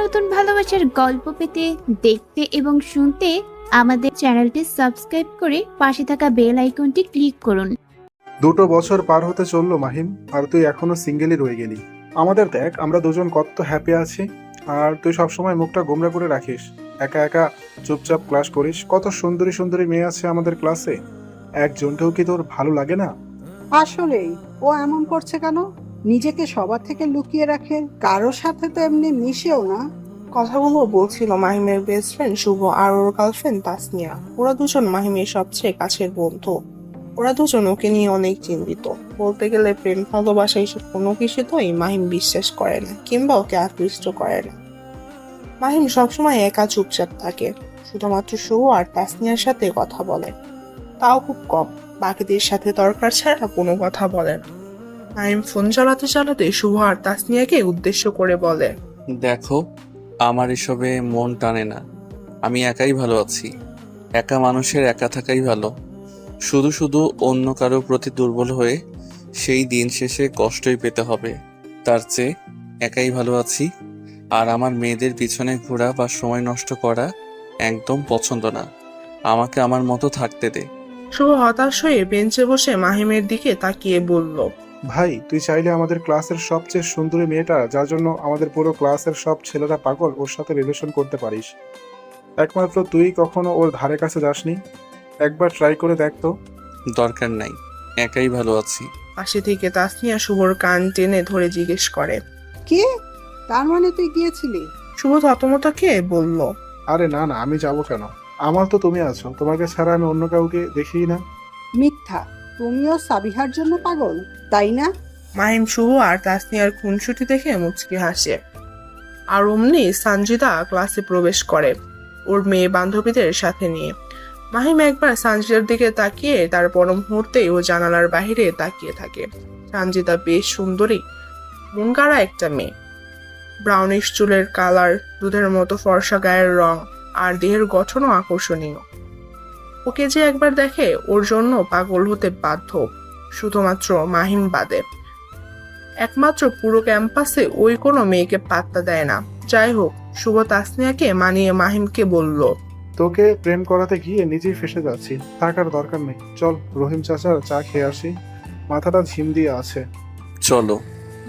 নতুন ভালোবাসার গল্প পেতে, দেখতে এবং শুনতে আমাদের চ্যানেলটি সাবস্ক্রাইব করে পাশে থাকা বেল আইকনটি ক্লিক করুন। 2 বছর পার হতে চললো মাহিম, আর তুই এখনো সিঙ্গেলই রয়ে গেলি। আমাদের দেখ, আমরা দুজন কত হ্যাপি আছি, আর তুই সবসময় মুখটা গোমরা করে রাখিস। একা একা চুপচাপ ক্লাস করিস। কত সুন্দরী সুন্দরী মেয়ে আছে আমাদের ক্লাসে, একজনকেও কি তোর ভালো লাগে না? আসলেই ও এমন করছে কেন? নিজেকে সবার থেকে লুকিয়ে রাখে, কারোর সাথে তো এমনি মিশেও না। কথাগুলো বলছিল মাহিমের বেস্ট ফ্রেন্ড শুভ আর ওর গার্লফ্রেন্ড তাসনিয়া। ওরা দুজন মাহিমের সবচেয়ে কাছের বন্ধু। ওরা দুজন ওকে নিয়ে অনেক চিন্তিত। বলতে গেলে প্রেম ভালোবাসা এসব কোনো কিছুতেই মাহিম বিশ্বাস করে না কিংবা ওকে আকৃষ্ট করে না। মাহিম সবসময় একা চুপচাপ থাকে, শুধুমাত্র শুভ আর তাসনিয়ার সাথে কথা বলে, তাও খুব কম। বাকিদের সাথে দরকার ছাড়া কোনো কথা বলে না। মাহিম ফোন চালাতে চালাতে শুভ আর তাসনিয়াকে উদ্দেশ্য করে বলে, দেখো, আমার এসবে মন টানে না। আমি একাই ভালো আছি। একা মানুষের একা থাকাই ভালো। শুধু শুধু অন্য কারো প্রতি দুর্বল হয়ে সেই দিন শেষে কষ্টই পেতে হবে। তার চেয়ে একাই ভালো আছি। আর আমার মেয়েদের পিছনে ঘোরা বা সময় নষ্ট করা একদম পছন্দ না। আমাকে আমার মতো থাকতে দে। শুভ হতাশ হয়ে বেঞ্চে বসে মাহিমের দিকে তাকিয়ে বলল, ভাই, তুই চাইলে আমাদের ক্লাসের সবচেয়ে সুন্দরী মেয়েটা, যার জন্য আমাদের পুরো ক্লাসের সব ছেলেরা পাগল, ওর সাথে রিলেশন করতে পারিস। একমাত্র তুই কখনো ওর ধারে কাছে যাসনি। একবার ট্রাই করে দেখ তো। দরকার নাই, একাই ভালো আছি। পাশে থেকে তাসনিয়া শুভর কান টেনে ধরে জিজ্ঞেস করে। কে? তার মানে তুই গিয়েছিলি? শুভ থতমত খেয়ে বলল, আরে না না, আমি যাব কেন? আমার তো তুমি আছো, তোমাকে ছাড়া আমি অন্য কাউকে দেখিই না। মিথ্যা! তুমিও সাবিহার জন্য পাগল, তাই না? মাহিম শুভ আর তাসনিয়ার খুনসুটি দেখে মুচকি হাসে। আর অমনি সঞ্জিতা ক্লাসে প্রবেশ করে ওর মেয়ে বান্ধবীদের সাথে নিয়ে। মাহিম একবার সঞ্জিতার দিকে তাকিয়ে তার পর মুহূর্তেই ও জানালার বাহিরে তাকিয়ে থাকে। সঞ্জিতা বেশ সুন্দরী, মন কাড়া একটা মেয়ে। ব্রাউনিশ চুলের কালার, দুধের মতো ফর্সা গায়ের রং, আর দেহের গঠনও আকর্ষণীয়। ওকে যে একবার দেখে ওর জন্য পাগল হতে বাধ্য, শুধুমাত্র মাহিম বাদে। একমাত্র পুরো ক্যাম্পাসে ওই কোনো মেয়েকে পাত্তা দেয় না। যাই হোক, শুভ তাসনিয়াকে মানিয়ে মাহিমকে বলল, তোকে প্রেম করাতে গিয়ে নিজেই ফেসে যাচ্ছি। থাকার দরকার নেই, চল রহিম চাচার চা খেয়ে আসি, মাথাটা ঝিম দিয়ে আছে। চলো।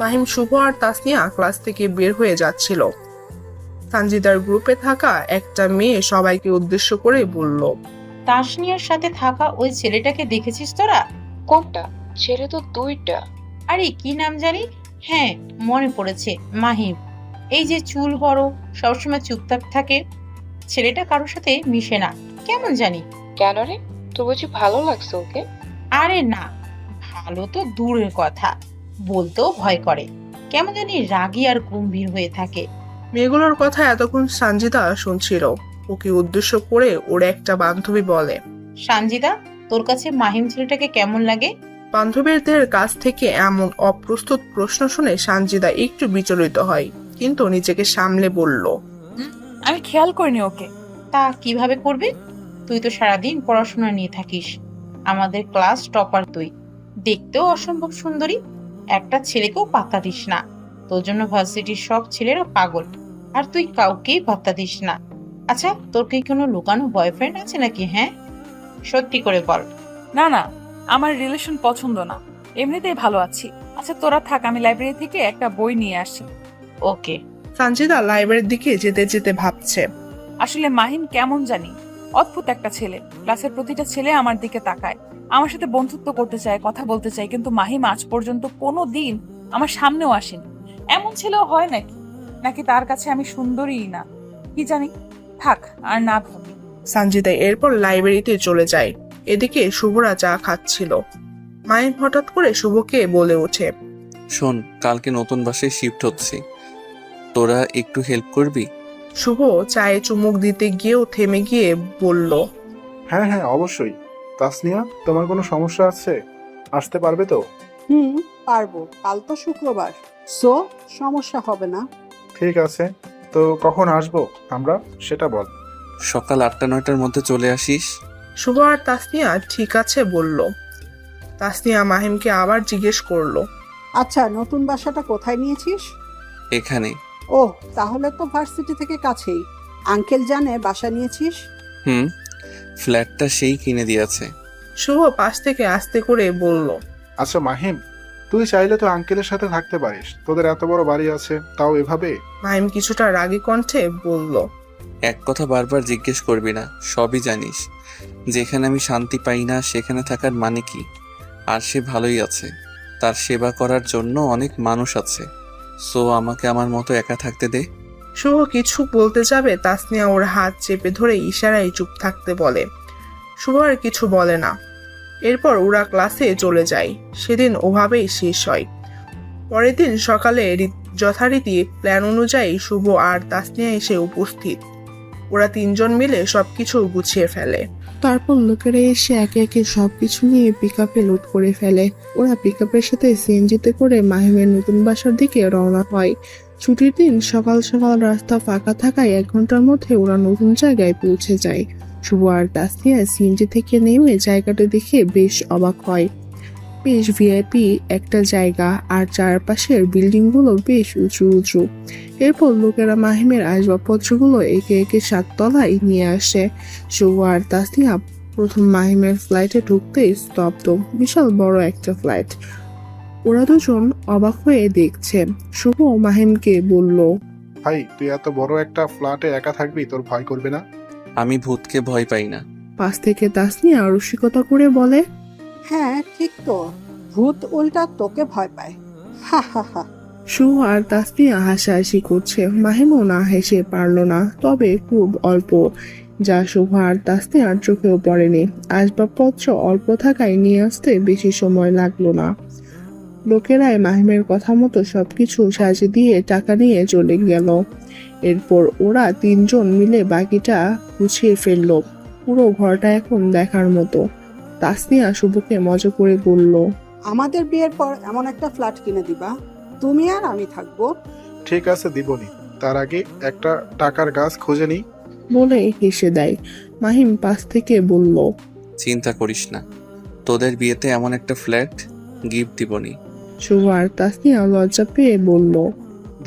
মাহিম, শুভ আর তাসনিয়া ক্লাস থেকে বের হয়ে যাচ্ছিল। সঞ্জিতার গ্রুপে থাকা একটা মেয়ে সবাইকে উদ্দেশ্য করে বলল, তাসনিয়ার সাথে থাকা ওই ছেলেটাকে দেখেছিস তোরা? কোনটা? ছেলে তো 2টা। আরে কি নাম জানি? হ্যাঁ, মনে পড়েছে, মাহিম। এই যে চুল বড়, সবসময় চুপচাপ থাকে। ছেলেটা কারোর সাথে মিশে না, কেমন জানি। কেন রে, তোর বুঝি ভালো লাগছে ওকে? আরে না, ভালো তো দূরের কথা, বলতেও ভয় করে। কেমন জানি রাগী আর গম্ভীর হয়ে থাকে। মেয়েগুলোর কথা এতক্ষণ সঞ্জিতা শুনছিল। ওকে উদ্দেশ্য করে ওর একটা বান্ধবী বলে, সঞ্জিতা, তোর কাছে মাহিম ছেলেটাকে কেমন লাগে? বান্ধবীদের কাছ থেকে এমন অপ্রস্তুত প্রশ্ন শুনে সঞ্জিতা একটু বিচলিত হয়, কিন্তু নিজেকে সামলে বলল, আমি খেয়াল করিনি ওকে। তা কিভাবে করবে? তুই তো সারাদিন পড়াশোনা নিয়ে থাকিস। আমাদের ক্লাস টপার তুই, দেখতেও অসম্ভব সুন্দরী। একটা ছেলেকেও পাত্তা দিস না। তোর জন্য ভার্সিটির সব ছেলেরা পাগল, আর তুই কাউকেই পাত্তা দিস না। আচ্ছা, তোর কি কোনো লুকানো বয়ফ্রেন্ড আছে নাকি? হ্যাঁ, সত্যি করে বল। না না, আমার রিলেশন পছন্দ না, এমনিতেই ভালো আছি। আচ্ছা তোরা থাক, আমি লাইব্রেরি থেকে একটা বই নিয়ে আসি। ওকে। সঞ্জিতা লাইব্রেরির দিকে যেতে যেতে ভাবছে, আসলে মাহিম কেমন জানি অদ্ভুত একটা ছেলে। ক্লাসের প্রতিটা ছেলে আমার দিকে তাকায়, আমার সাথে বন্ধুত্ব করতে চায়, কথা বলতে চায়, কিন্তু মাহিম আজ পর্যন্ত কোনো দিন আমার সামনেও আসেনি। এমন ছেলেও হয় নাকি? নাকি তার কাছে আমি সুন্দরীই না, কি জানি। থাক, আর না ভাবি। সঞ্জিতা এরপর লাইব্রেরিতে চলে যায়। এদিকে শুভরা চা খাচ্ছিল। মাহিম হঠাৎ করে শুভকে বলে ওঠে, শোন, কালকে নতুন বাসায় শিফট হচ্ছি, তোরা একটু হেল্প করবি? শুভ চায়ে চুমুক দিতে গিয়েও থেমে গিয়ে বলল, হ্যাঁ হ্যাঁ, অবশ্যই। তাসনিয়া, তোমার কোনো সমস্যা আছে? আসতে পারবে তো? পারবো, কাল তো শুক্রবার, সো সমস্যা হবে না। ঠিক আছে, তো কখন আসবো আমরা সেটা বল। সকাল 8টা-9টার মধ্যে চলে আসিস। শুভ আর তাসনিয়া ঠিক আছে বলল। তাসনিয়া মাহিমকে আবার জিজ্ঞেস করলো, আচ্ছা, নতুন বাসাটা কোথায় নিয়েছিস? এখানে। ও, তাহলে তো ভার্সিটি থেকে কাছেই। আঙ্কেল জানে বাসা নিয়েছিস? হুম, ফ্ল্যাটটা সেই কিনে দিয়েছে। শুভ পাশ থেকে আস্তে করে বলল। আচ্ছা মাহিম, তুই চাইলে তো আঙ্কেলের সাথে থাকতে পারিস, তোদের এত বড় বাড়ি আছে, তাও এভাবে। মাহিম কিছুটা রাগী কণ্ঠে বলল। এক কথা বারবার জিজ্ঞেস করবি না, সবই জানিস। যেখানে আমি শান্তি পাই না সেখানে থাকার মানে কি? আর সে ভালোই আছে, তার সেবা করার জন্য অনেক মানুষ আছে। সো আমাকে আমার মতো একা থাকতে দে। শুভ কিছু বলতে যাবে, তাসনিয়া ওর হাত চেপে ধরে ইশারায় চুপ থাকতে বলে। শুভ আর কিছু বলে না। এরপর ওরা ক্লাসে চলে যায়। সেদিন ওভাবেই শেষ হয়। পরের দিন সকালে যথারীতি প্ল্যান অনুযায়ী শুভ আর তাসনিয়া এসে উপস্থিত। ওরা তিনজন মিলে সবকিছু গুছিয়ে ফেলে। তারপর লোকেরা এসে একে একে সবকিছু নিয়ে পিকআপে লোড করে ফেলে। ওরা পিকআপের সাথে সিএনজিতে করে মাহিমের নতুন বাসার দিকে রওনা হয়। ছুটির দিন সকাল সকাল রাস্তা ফাঁকা থাকায় 1 ঘন্টার মধ্যে ওরা নতুন জায়গায় পৌঁছে যায়। শুভ আর তাসনিয়া সিএনজি থেকে নেমে জায়গাটা দেখে বেশ অবাক হয়। বেশ ভিআইপি একটা জায়গা, আর চারপাশের বিল্ডিংগুলো বেশ উঁচু উঁচু। এরপর লোকেরা মাহিমের আসবাবপত্রগুলো একে একে 7 তলায় নিয়ে আসে। শুভ আর তাসনিয়া প্রথম মাহিমের ফ্লাইটে ঢুকতেই স্তব্ধ। বিশাল বড় একটা ফ্লাইট। ওরা দুজন অবাক হয়ে দেখছে। শুভ মাহিমকে বলল, ভাই, তুই এত বড় একটা ফ্ল্যাটে একা থাকবি, তোর ভয় করবে না? আমি ভূতকে ভয় পাই না। পাশ থেকে তাসনিয়া রসিকতা করে বলে, হ্যাঁ ঠিক তো, ভূত উল্টা তোকে ভয় পায়। হা হা হা। শুভ আর তাসনিয়া হাসাহাসি করছে। মাহিমও না হেসে পারল না, তবে খুব অল্প, যা শুভ আর তাসনিয়ার চোখেও পড়েনি। আসবাবপত্র অল্প থাকায় নিয়ে আসতে বেশি সময় লাগলো না। লোকেরাই মাহিমের কথা মতো সবকিছু সাজিয়ে দিয়ে টাকা নিয়ে চলে গেল। এরপর ওরা তিনজন মিলে বাকিটা গুছিয়ে ফেললো। পুরো ঘরটা এখন দেখার মতো। তাসনিয়া শুভকে মজা করে বলল, আমাদের বিয়ের পর এমন একটা ফ্ল্যাট কিনে দিবা, তুমি আর আমি থাকবো। ঠিক আছে, দিবনি। তার আগে একটা টাকার গাছ খুঁজে নিই। বলে হেসে দেয়। মাহিম পাশ থেকে বলল, চিন্তা করিস না, তোদের বিয়েতে এমন একটা ফ্ল্যাট গিফট দিবনি। শুভ আর তাসনিয়া লজ্জা পেয়ে বলল,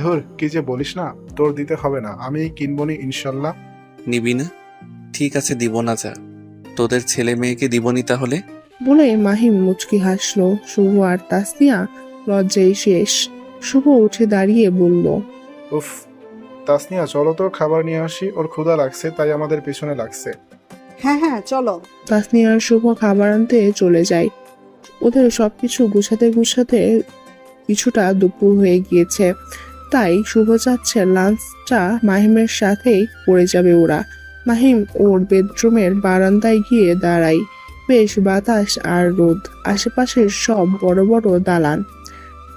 ধুর, কি যে বলিস না, তোর দিতে হবে না, আমি কিনবনি ইনশাল্লাহ। নিবি না? ঠিক আছে, দিব না। যা, তোদের ছেলে মেয়েকে দিবনি তাহলে। বলে মাহিম মুচকি হাসলো। শুভ আর তাসনিয়া লজ্জায় শেষ। শুভ উঠে দাঁড়িয়ে বলল, উফ, তাসনিয়া চলো তো, খাবার নিয়ে আসি, ওর ক্ষুধা লাগছে, তাই আমাদের পেছনে লাগছে। হ্যাঁ হ্যাঁ চলো। তাসনিয়া আর শুভ খাবার আনতে চলে যায়। ওদের সবকিছু গুছাতে গুছাতে কিছুটা দুপুর হয়ে গিয়েছে। তাই শুভ চাচ্ছে লাঞ্চটা মাহিমের সাথেই করে যাবে ওরা। মাহিম ওর বেডরুমের বারান্দায় গিয়ে দাঁড়ায়। বেশ বাতাস আর রোদ, আশেপাশের সব বড় বড় দালান,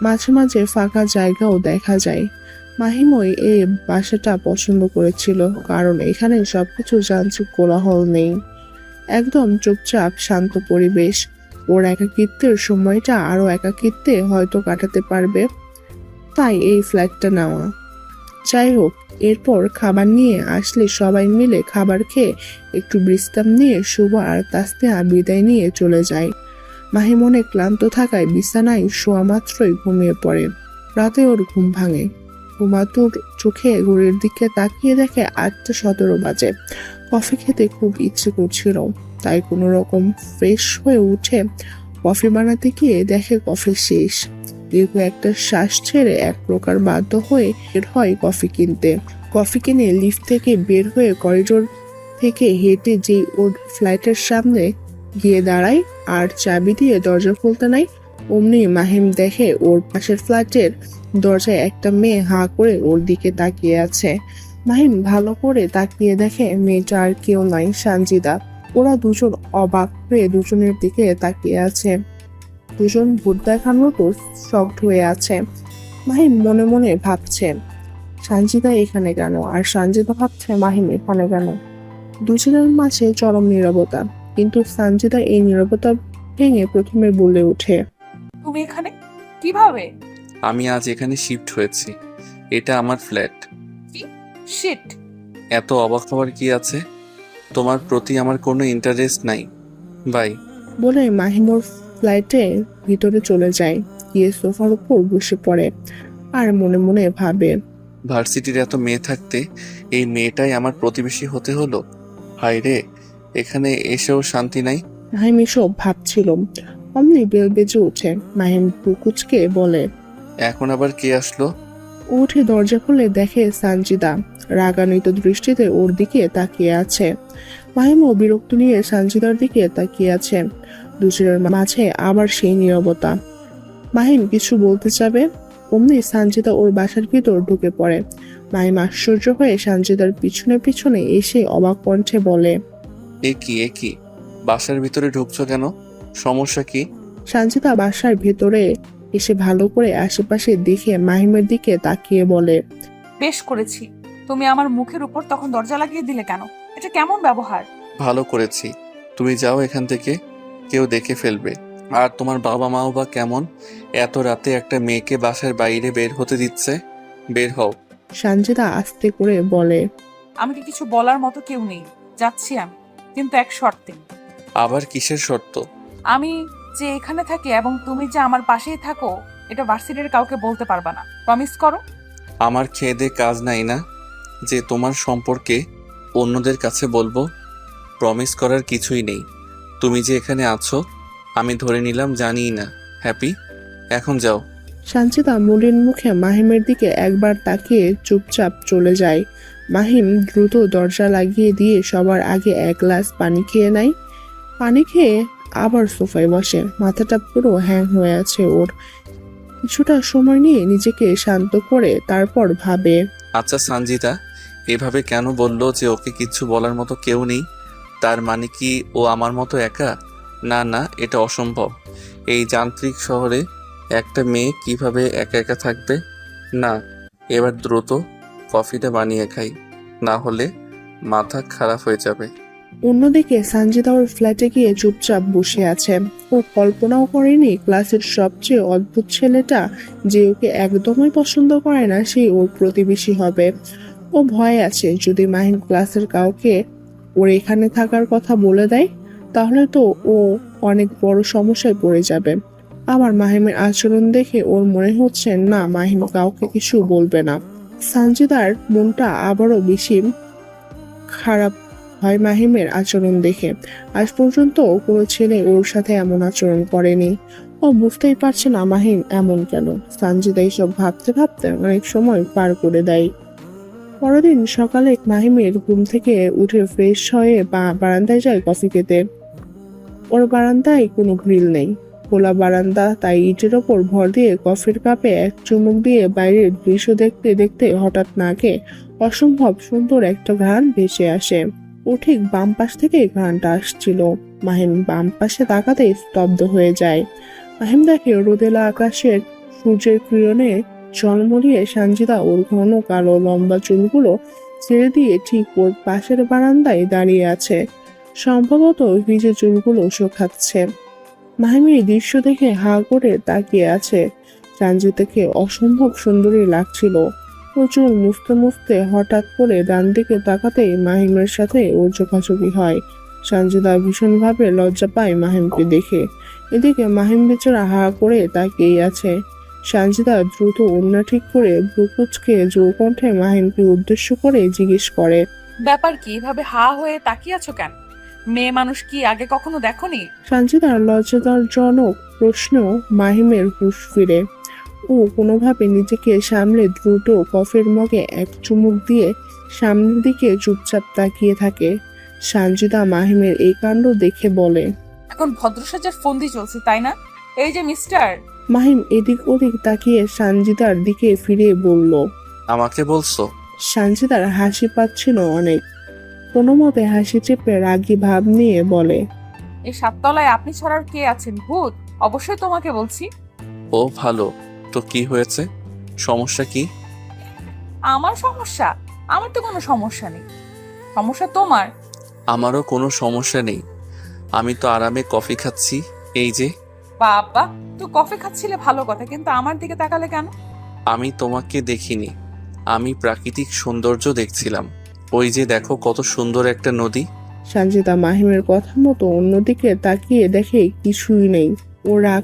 মাঝে মাঝে ফাঁকা জায়গাও দেখা যায়। মাহিমই এই বাসাটা পছন্দ করেছিল, কারণ এখানে সবকিছু যান্ত্রিক কোলাহল নেই। একদম চুপচাপ শান্ত পরিবেশ। ওর একাকিত্বের সময়টা আরো একাকিত্বে হয়তো কাটাতে পারবে, তাই এই ফ্ল্যাটটা নেওয়া। যাই হোক, এরপর খাবার নিয়ে আসলে সবাই মিলে খাবার খেয়ে একটু বিশ্রাম নিয়ে শুভ আর তাসনিয়া বিদায় নিয়ে চলে যায়। মাহিম অনেক ক্লান্ত থাকায় বিছানায় শোয়া মাত্রই ঘুমিয়ে পড়ে। রাতে ওর ঘুম ভাঙে। ঘুমাতুর চোখে ঘড়ির দিকে তাকিয়ে দেখে 8:17 বাজে। কফি খেতে খুব ইচ্ছে করছিল, তাই কোনো রকম ফ্রেশ হয়ে উঠে কফি বানাতে গিয়ে দেখে কফি শেষ। দীর্ঘ একটা শ্বাস ছেড়ে এক প্রকার বাধ্য হয়ে বের হয় কফি কিনতে। কফি কিনে লিফট থেকে বের হয়ে করিডোর থেকে হেঁটে যেই ওর ফ্ল্যাটের সামনে গিয়ে দাঁড়ায় আর চাবি দিয়ে দরজা খুলতে নাই, অমনি মাহিম দেখে ওর পাশের ফ্ল্যাটের দরজায় একটা মেয়ে হাঁ করে ওর দিকে তাকিয়ে আছে। মাহিম ভালো করে তাকিয়ে দেখে মেয়েটা আর কেউ নাই, সানজিদা। ওরা দুজন অবাক হয়ে দুজনের দিকে তাকিয়ে আছে। দুজন ভূত দেখার মতো শকড হয়ে আছে। মাহিম মনে মনে ভাবছে, সানজিদা এখানে কেন, আর সানজিদা ভাবছে মাহিম এখানে কেন। দুজনের মাঝে চরম নীরবতা, কিন্তু সানজিদা এই নীরবতা ভেঙে প্রথমে বলে ওঠে, তুমি এখানে কিভাবে? আমি আজ এখানে শিফট হয়েছি, এটা আমার ফ্ল্যাট। শিট। এত অবাক হওয়ার কি আছে? তোমার প্রতি আমার কোনো ইন্টারেস্ট নাই, বাই। বলে মাহিম ওর ফ্লাইটের ভিতরে চলে যায়। গিয়ে সোফার উপর বসে পড়ে আর মনে মনে ভাবে, ভার্সিটির এত মেয়ে থাকতে এই মেয়েটাই আমার প্রতিবেশী হতে হলো। হায় রে, এখানে এসেও শান্তি নাই। মাহিম এসব ভাবছিল, অমনি বেল বেজে ওঠে। মাহিম কুচকে বলে, এখন আবার কে আসলো? ও উঠে দরজা খুলে দেখে সানজিদা রাগান্বিত দৃষ্টিতে ওর দিকে তাকিয়ে আছে। মাহিমও বিরক্ত নিয়ে সানজিদার দিকে তাকিয়ে আছে। দুজনের মাঝে আবার সেই নীরবতা। মাহিম কিছু বলতে যাবে, অমনি সানজিদা ওর বাসার ভিতর ঢুকে পড়ে। মাহিম আশ্চর্য হয়ে সানজিদার পিছনে পিছনে এসে অবাক কণ্ঠে বলে, এ কি বাসার ভিতরে ঢুকছো কেন? সমস্যা কি? সানজিদা বাসার ভেতরে এসে ভালো করে আশেপাশে দেখে মাহিমের দিকে তাকিয়ে বলে, বেশ করেছি। তুমি আমার মুখের উপর তখন দরজা লাগিয়ে দিলে কেন? এটা কেমন ব্যবহার? ভালো করেছি। তুমি যাও এখান থেকে, কেউ দেখে ফেলবে। আর তোমার বাবা মাও বা কেমন এত রাতে একটা মেয়েকে বাসার বাইরে বের হতে দিচ্ছে? বের হও। সানজিদা আস্তে করে বলে, আমাকে কিছু বলার মতো কেউ নেই, যাচ্ছি আমি, কিন্তু এক শর্তে। আবার কিসের শর্ত? আমি যে এখানে থাকি এবং তুমি যে আমার পাশেই থাকো, এটা ভার্সিটির কাউকে বলতে পারবা না। প্রমিস করো। আমার খেয়ে দে কাজ নাই না যে তোমার সম্পর্কে অন্যদের কাছে বলবো? প্রমিস করার কিছুই নেই। তুমি যে এখানে আছো আমি ধরে নিলাম জানিই না। হ্যাপি? এখন যাও। সানজিদা মলিন মুখে মাহিমের দিকে একবার তাকিয়ে চুপচাপ চলে যায়। মাহিম দ্রুত দরজা লাগিয়ে দিয়ে সবার আগে এক গ্লাস পানি খেয়ে নেয়। পানি খেয়ে আবার সোফায় বসে। মাথাটা পুরো হ্যাং হয়ে আছে ওর। কিছুটা সময় নিয়ে নিজেকে শান্ত করে তারপর ভাবে, আচ্ছা সানজিদা এভাবে কেন বললো যে ওকে কিচ্ছু বলার মতো কেউ নেই? তার মানে কি ও আমার মতো একা? না না, এটা অসম্ভব। এই যান্ত্রিক শহরে একটা মেয়ে কিভাবে একা একা থাকবে? না, এবার দ্রুত কফিটা বানিয়ে খাই, না হলে মাথা খারাপ হয়ে যাবে। অন্যদিকে সানজিদা ওর ফ্ল্যাটে গিয়ে চুপচাপ বসে আছে। ও কল্পনাও করেনি ক্লাসের সবচেয়ে অদ্ভুত ছেলেটা, যে ওকে একদমই পছন্দ করে না, সেই ওর প্রতিবেশী হবে। ও ভয় আছে যদি মাহিম ক্লাসের কাউকে ওর এখানে থাকার কথা বলে দেয়, তাহলে তো ও অনেক বড় সমস্যায় পড়ে যাবে। আবার মাহিমের আচরণ দেখে ওর মনে হচ্ছে না, মাহিম কাউকে কিছু বলবে না। সানজিদার মনটা আবারও বেশি খারাপ হয় মাহিমের আচরণ দেখে। আজ পর্যন্ত কোনো ছেলে ওর সাথে এমন আচরণ করেনি। ও বুঝতেই পারছে না মাহিম এমন কেন। সানজিদা এইসব ভাবতে ভাবতে অনেক সময় পার করে দেয়। পরের দিন সকালে মাহিমের ঘুম থেকে উঠে ফ্রেশ হয়ে বারান্দায় যায় কফি খেতে। ওর বারান্দায় কোনো গ্রিল নেই, খোলা বারান্দা, তাই ইটের ওপর ভর দিয়ে কফির কাপে এক চুমুক দিয়ে বাইরের দৃশ্য দেখতে দেখতে হঠাৎ নাকে অসম্ভব সুন্দর একটা ঘ্রাণ ভেসে আসে। ও ঠিক বাম পাশ থেকে ঘ্রাণটা আসছিল। মাহিম বাম পাশে তাকাতেই স্তব্ধ হয়ে যায়। মাহিম দেখে রোদেলা আকাশের সূর্যের কিরণে ঝলমলিয়ে সানজিদা ওর ঘন কালো লম্বা চুলগুলো ছেড়ে দিয়ে ঠিক ওর পাশের বারান্দায় দাঁড়িয়ে আছে। সম্ভবত ভিজে চুলগুলো শোকাচ্ছে। মাহিমের দৃশ্য দেখে হা করে তাকিয়ে আছে। সানজিদাকে অসম্ভব সুন্দরী লাগছিল। প্রচুর মুছতে মুছতে হঠাৎ করে ডান দিকে তাকাতেই মাহিমের সাথে ওর চোখাচোখি হয়। সানজিদা ভীষণভাবে লজ্জা পায় মাহিমকে দেখে। এদিকে মাহিম বেচারা হা করে তাকিয়ে আছে। সানজিদা দ্রুত ওড়না ঠিক করে ভ্রু কুঁচকে জোর কণ্ঠে মাহিমকে উদ্দেশ্য করে জিজ্ঞেস করে, ব্যাপার কি? এভাবে হা হয়ে তাকিয়ে আছো কেন? মেয়ে মানুষ কি আগে কখনো দেখোনি? সানজিদার লজ্জাজনক প্রশ্ন মাহিমের হুঁশ ফিরে। ও কোনোভাবে নিজেকে সামলে দ্রুত কফির মগে এক চুমুক দিয়ে সামনের দিকে চুপচাপ তাকিয়ে থাকে। সানজিদা মাহিমের এই কাণ্ড দেখে বলে, এখন ভদ্রসাজার ফন্দি চলছে তাই না? এই যে মিস্টার। মাহিম এদিক ওদিক তাকিয়ে সানজিদার দিকে ফিরে বলল, আমাকে বলছো? সানজিদার হাসি পাচ্ছিল অনেক। কোনো মতে হাসি চেপে রাগী ভাব নিয়ে বলে, এই সাততলায় আপনি ছাড়ার কে আছেন? ভূত? অবশ্যই তোমাকে বলছি। ও ভালো, তো কি হয়েছে? সমস্যা কি? আমার সমস্যা? আমার তো কোনো সমস্যা নেই, সমস্যা তোমার। আমারও কোনো সমস্যা নেই, আমি তো আরামে কফি খাচ্ছি। এই যে। বাবা, তুই কফি খাচ্ছিলে ভালো কথা, কিন্তু আমার দিকে তাকালে কেন? আমি তোমাকে দেখিনি, আমি প্রাকৃতিক সৌন্দর্য দেখছিলাম। ওই যে দেখো কত সুন্দর একটা নদী। সানজিদা মাহিমের কথা মতো অন্যদিকে তাকিয়ে দেখে কিছুই নেই। ও রাগ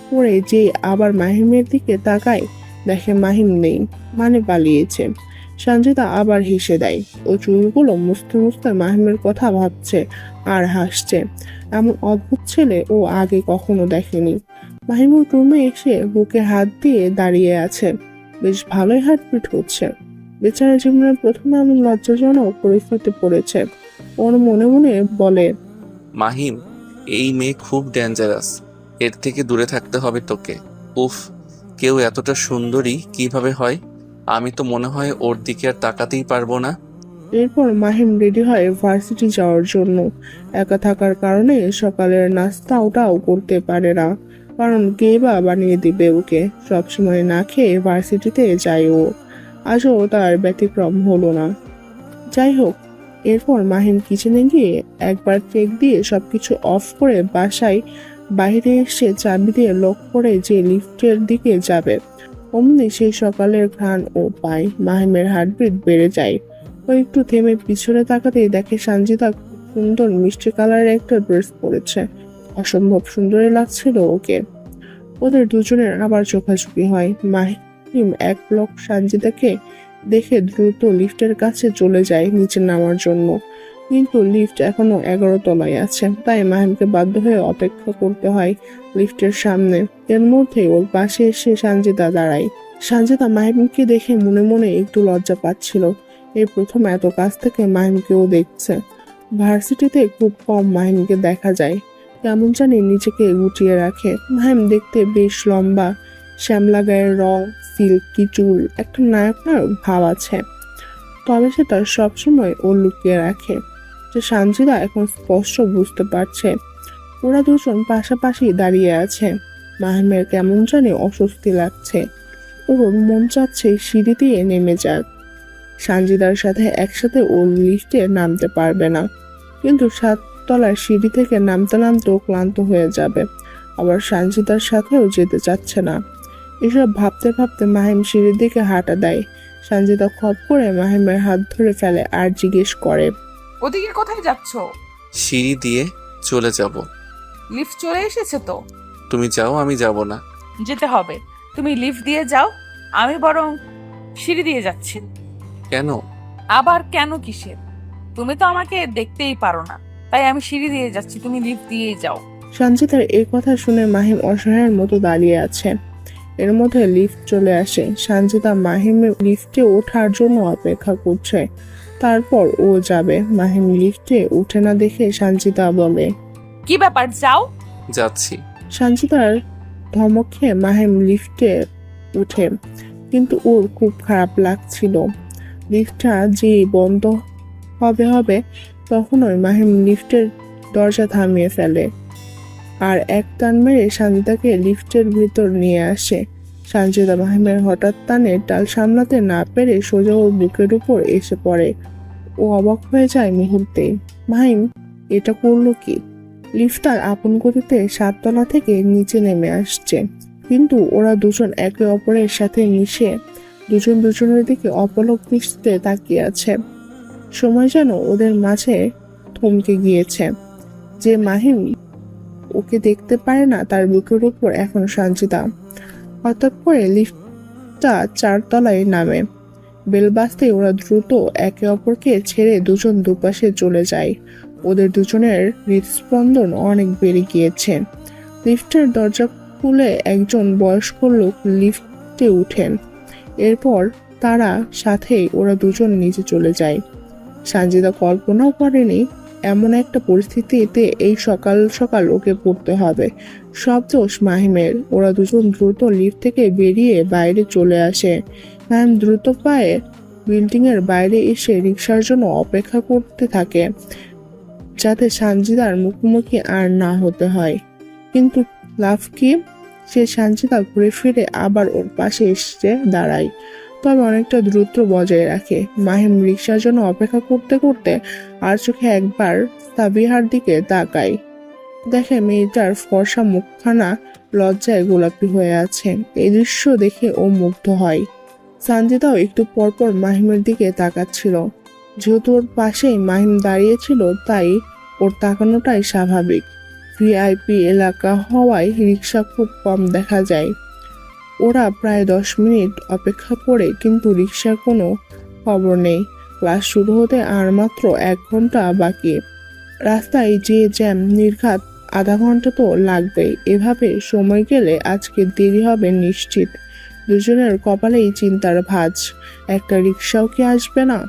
করে যে আবার মাহিমের দিকে তাকায়, দেখে মাহিম নেই, মানে পালিয়েছে। সঞ্জিতা আবার হেসে দেয়। ও চুলগুলো মুছতে মুছতে মাহিমের কথা ভাবছে আর হাসছে। এমন অদ্ভুত ছেলে ও আগে কখনো দেখেনি। মাহিমুর রুমে এসে বুকে হাত দিয়ে দাঁড়িয়ে আছে। বেশ ভালোই হার্টবিট হচ্ছে। বেচারা জীবনের প্রথম এমন লজ্জাজনক পরিস্থিতি পড়েছে। ওর মনে মনে বলে, মাহিম, এই মেয়ে খুব ডেঞ্জারাস, এর থেকে দূরে থাকতে হবে তোকে। উফ, কেউ এতটা সুন্দরী কিভাবে হয়? আমি তো মনে হয় ওর দিকে আর তাকাতেই পারবো না। এরপর মাহিম রেডি হয় ভার্সিটি যাওয়ার জন্য। একা থাকার কারণে সকালের নাস্তাটাও করতে পারে না, কারণ কে বা বানিয়ে দিবে ওকে। সবসময় না খেয়ে ভার্সিটিতে যায় ও। আজও তার ব্যতিক্রম হলো না। যাই হোক, এরপর মাহিম কিচেনে গিয়ে একবার চেক দিয়ে সবকিছু অফ করে বাসায় বাইরে এসে চাবি দিয়ে লক করে যে লিফটের দিকে যাবে, অমনি সেই সকালের ঘ্রাণ ও পায়। মাহিমের হার্টবিট বেড়ে যায়। ও একটু থেমে পিছনে তাকাতেই দেখে সঞ্জিতা খুব সুন্দর মিষ্টি কালারের একটা ড্রেস পরেছে। অসম্ভব সুন্দরই লাগছিল ওকে। ওদের দুজনের আবার চোখাচোখি হয়। মাহিম এক ব্লক সঞ্জিতাকে দেখে দ্রুত লিফটের কাছে চলে যায় নিচে নামার জন্য, কিন্তু লিফট এখনো 11 তলায় আছে। তাই মাহিমকে বাধ্য হয়ে অপেক্ষা করতে হয় লিফটের সামনে। এর মধ্যে ওর পাশে এসে সঞ্জিতা দাঁড়ায়। সঞ্জিতা মাহিমকে দেখে মনে মনে একটু লজ্জা পাচ্ছিল। এই প্রথম এত কাছ থেকে মাহিমকেও দেখছে। ভার্সিটিতে খুব কম মাহিমকে দেখা যায়। কেমন জানি নিজেকে গুটিয়ে রাখে। মাহিম দেখতে বেশ লম্বা, শ্যামলা গায়ের রং, সিল্কি চুল, একটা নায়ক নায়ক ভাব আছে। তবে সেটা সবসময় ও লুকিয়ে রাখে। যে সঞ্জিতা এখন স্পষ্ট বুঝতে পারছে ওরা দুজন পাশাপাশি দাঁড়িয়ে আছে। মাহিমের কেমন জানি অস্বস্তি লাগছে। ওর মন চাচ্ছে সিঁড়ি দিয়ে নেমে যাক। সঞ্জিতার সাথে একসাথে ও লিফটে নামতে পারবে না, কিন্তু 7 তলার সিঁড়ি থেকে নামতে নামতেও ক্লান্ত হয়ে যাবে। আবার সঞ্জিতার সাথেও যেতে চাচ্ছে না। এসব ভাবতে ভাবতে মাহিম সিঁড়ির দিকে হাঁটা দেয়। সঞ্জিতা খপ করে মাহিমের হাত ধরে ফেলে আর জিজ্ঞেস করে, ওদিকে কোথায় যাচ্ছ? সিঁড়ি দিয়ে চলে যাব। লিফট চলে এসেছে তো। তুমি যাও, আমি যাব না। যেতে হবে। তুমি লিফট দিয়ে যাও, আমি বরং সিঁড়ি দিয়ে যাচ্ছি। কেন? আবার কেন কিসের? তুমি তো আমাকে দেখতেই পারো না, তাই আমি সিঁড়ি দিয়ে যাচ্ছি, তুমি লিফট দিয়েই যাও। সঞ্জিতার এই কথা শুনে মাহিম অসহায়ের মতো দাঁড়িয়ে আছে। এর মধ্যে লিফট চলে আসে। সঞ্জিতা মাহিমের লিফটে ওঠার জন্য অপেক্ষা করছে, তারপর ও যাবে। মাহিম লিফটে উঠে না দেখে সঞ্জিতা বলে, কি ব্যাপার, যাও। যাচ্ছি। সঞ্জিতার ধমক খেয়ে মাহিম লিফটে উঠে, কিন্তু ওর খুব খারাপ লাগছিল। লিফটটা যে বন্ধ হবে তখনই মাহিম লিফটের দরজা থামিয়ে ফেলে আর এক টান মেরে সঞ্জিতাকে লিফটের ভিতর নিয়ে আসে। সঞ্জিতা মাহিমের হঠাৎ টানে টাল সামলাতে না পেরে সোজা ওর বুকের উপর এসে পড়ে। ও অবাক হয়ে যায় মুহূর্তে। মাহিম এটা করলো কি? লিফটটা আপন গতিতে 7 তলা থেকে নিচে নেমে আসছে, কিন্তু ওরা দুজন একে অপরের সাথে মিশে দুজন দুজনের দিকে অপলক দৃষ্টিতে তাকিয়ে আছে। সময় যেন ওদের মাঝে থমকে গিয়েছে। যে মাহিম ওকে দেখতে পারে না, তার বুকের উপর এখন সঞ্জিতা। হঠাৎ করে লিফটটা 4 তলায় নামে। বেল বাজতেই ওরা দ্রুত একে অপরকে ছেড়ে দুজন দুপাশে চলে যায়। ওদের দুজনের হৃদস্পন্দন অনেক বেড়ে গিয়েছে। লিফটের দরজা খুলে একজন বয়স্ক লোক লিফটে উঠেন। এরপর তারা সাথেই ওরা দুজন নিচে চলে যায়। সঞ্জিতা কল্পনাও করেনি এমন একটা পরিস্থিতিতে এই সকাল সকাল ওকে পড়তে হবে। সব দোষ মাহিমের। ওরা দুজন দ্রুত লিফট থেকে বেরিয়ে বাইরে চলে আসে। মাহিম দ্রুত পায়ে বিল্ডিং এর বাইরে এসে রিক্সার জন্য অপেক্ষা করতে থাকে, যাতে সঞ্জিতার মুখোমুখি আর না হতে হয়। কিন্তু লাভ কি, সে সঞ্জিতা ঘুরে ফিরে আবার ওর পাশে এসে দাঁড়ায়, তবে অনেকটা দ্রুত বজায় রাখে। মাহিম রিক্সার জন্য অপেক্ষা করতে করতে আর চোখে একবার সাবিহার দিকে তাকায়। দেখে মেয়েটার ফর্সা মুখখানা লজ্জায় গোলাপি হয়ে আছে। এই দৃশ্য দেখে ও মুগ্ধ হয়। সঞ্জিতাও একটু পরপর মাহিমের দিকে তাকাচ্ছিল। যেহেতু ওর পাশেই মাহিম দাঁড়িয়েছিল, তাই ওর তাকানোটাই স্বাভাবিক। ভিআইপি এলাকা হওয়ায় রিক্সা খুব কম দেখা যায়। ওরা প্রায় 10 মিনিট অপেক্ষা করে, কিন্তু রিক্সার কোনো খবর নেই। ক্লাস শুরু হতে আর মাত্র 1 ঘন্টা বাকি। রাস্তায় যে জ্যাম নির্ঘাত, আধা ঘন্টা তো লাগবেই। এভাবে সময় গেলে আজকে দেরি হবে নিশ্চিত। দুজনের কপালেই চিন্তার ভাঁজ। একটা রিক্সাও কি আসবে না?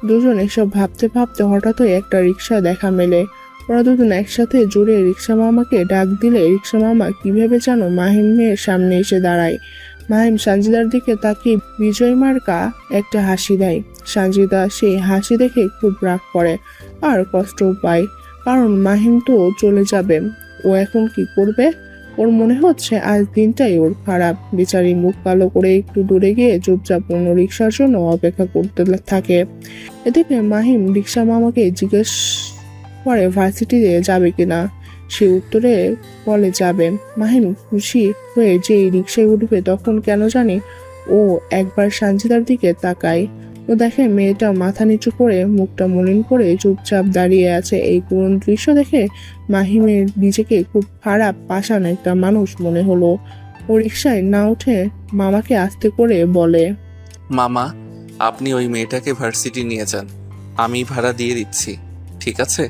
দুজন এসব ভাবতে ভাবতে হঠাৎই একটা রিক্সা দেখা মেলে। ওরা দুজন একসাথে জোরে রিক্সা মামাকে ডাক দিলে রিক্সা মামা কিভাবে যেন মাহিমের সামনে এসে দাঁড়ায়। মাহিম সানজিদার দিকে তাকিয়ে বিজয় মার্কা একটা হাসি দেয়। সানজিদা সেই হাসি দেখে খুব রাগ করে আর কষ্টও পায়, কারণ মাহিম তো চলে যাবে। ও এখন কি করবে? ওর মনে হচ্ছে আজ দিনটাই ওর খারাপ। বেচারি মুখ কালো করে একটু দূরে গিয়ে চুপচাপ অন্য রিক্সার জন্য অপেক্ষা করতে থাকে। এদিকে মাহিম রিক্সা মামাকে জিজ্ঞেস করে ভার্সিটিতে যাবে কিনা। সে উত্তরে বলে যাবে। মাহিম খুশি হয়ে যে রিক্সায় উঠবে, তখন কেন জানি ও একবার সানজিদার দিকে তাকায়। ও দেখে মেয়েটা মাথা নিচু করে, মুখটা মলিন করে চুপচাপ দাঁড়িয়ে আছে। এই করুণ দৃশ্য দেখে মাহিমের নিজেকে খুব খারাপ পাষাণ একটা মানুষ মনে হলো। ও রিক্সায় না উঠে মামাকে আস্তে করে বলে, মামা, আপনি ওই মেয়েটাকে ভার্সিটি নিয়ে যান, আমি ভাড়া দিয়ে দিচ্ছি, ঠিক আছে?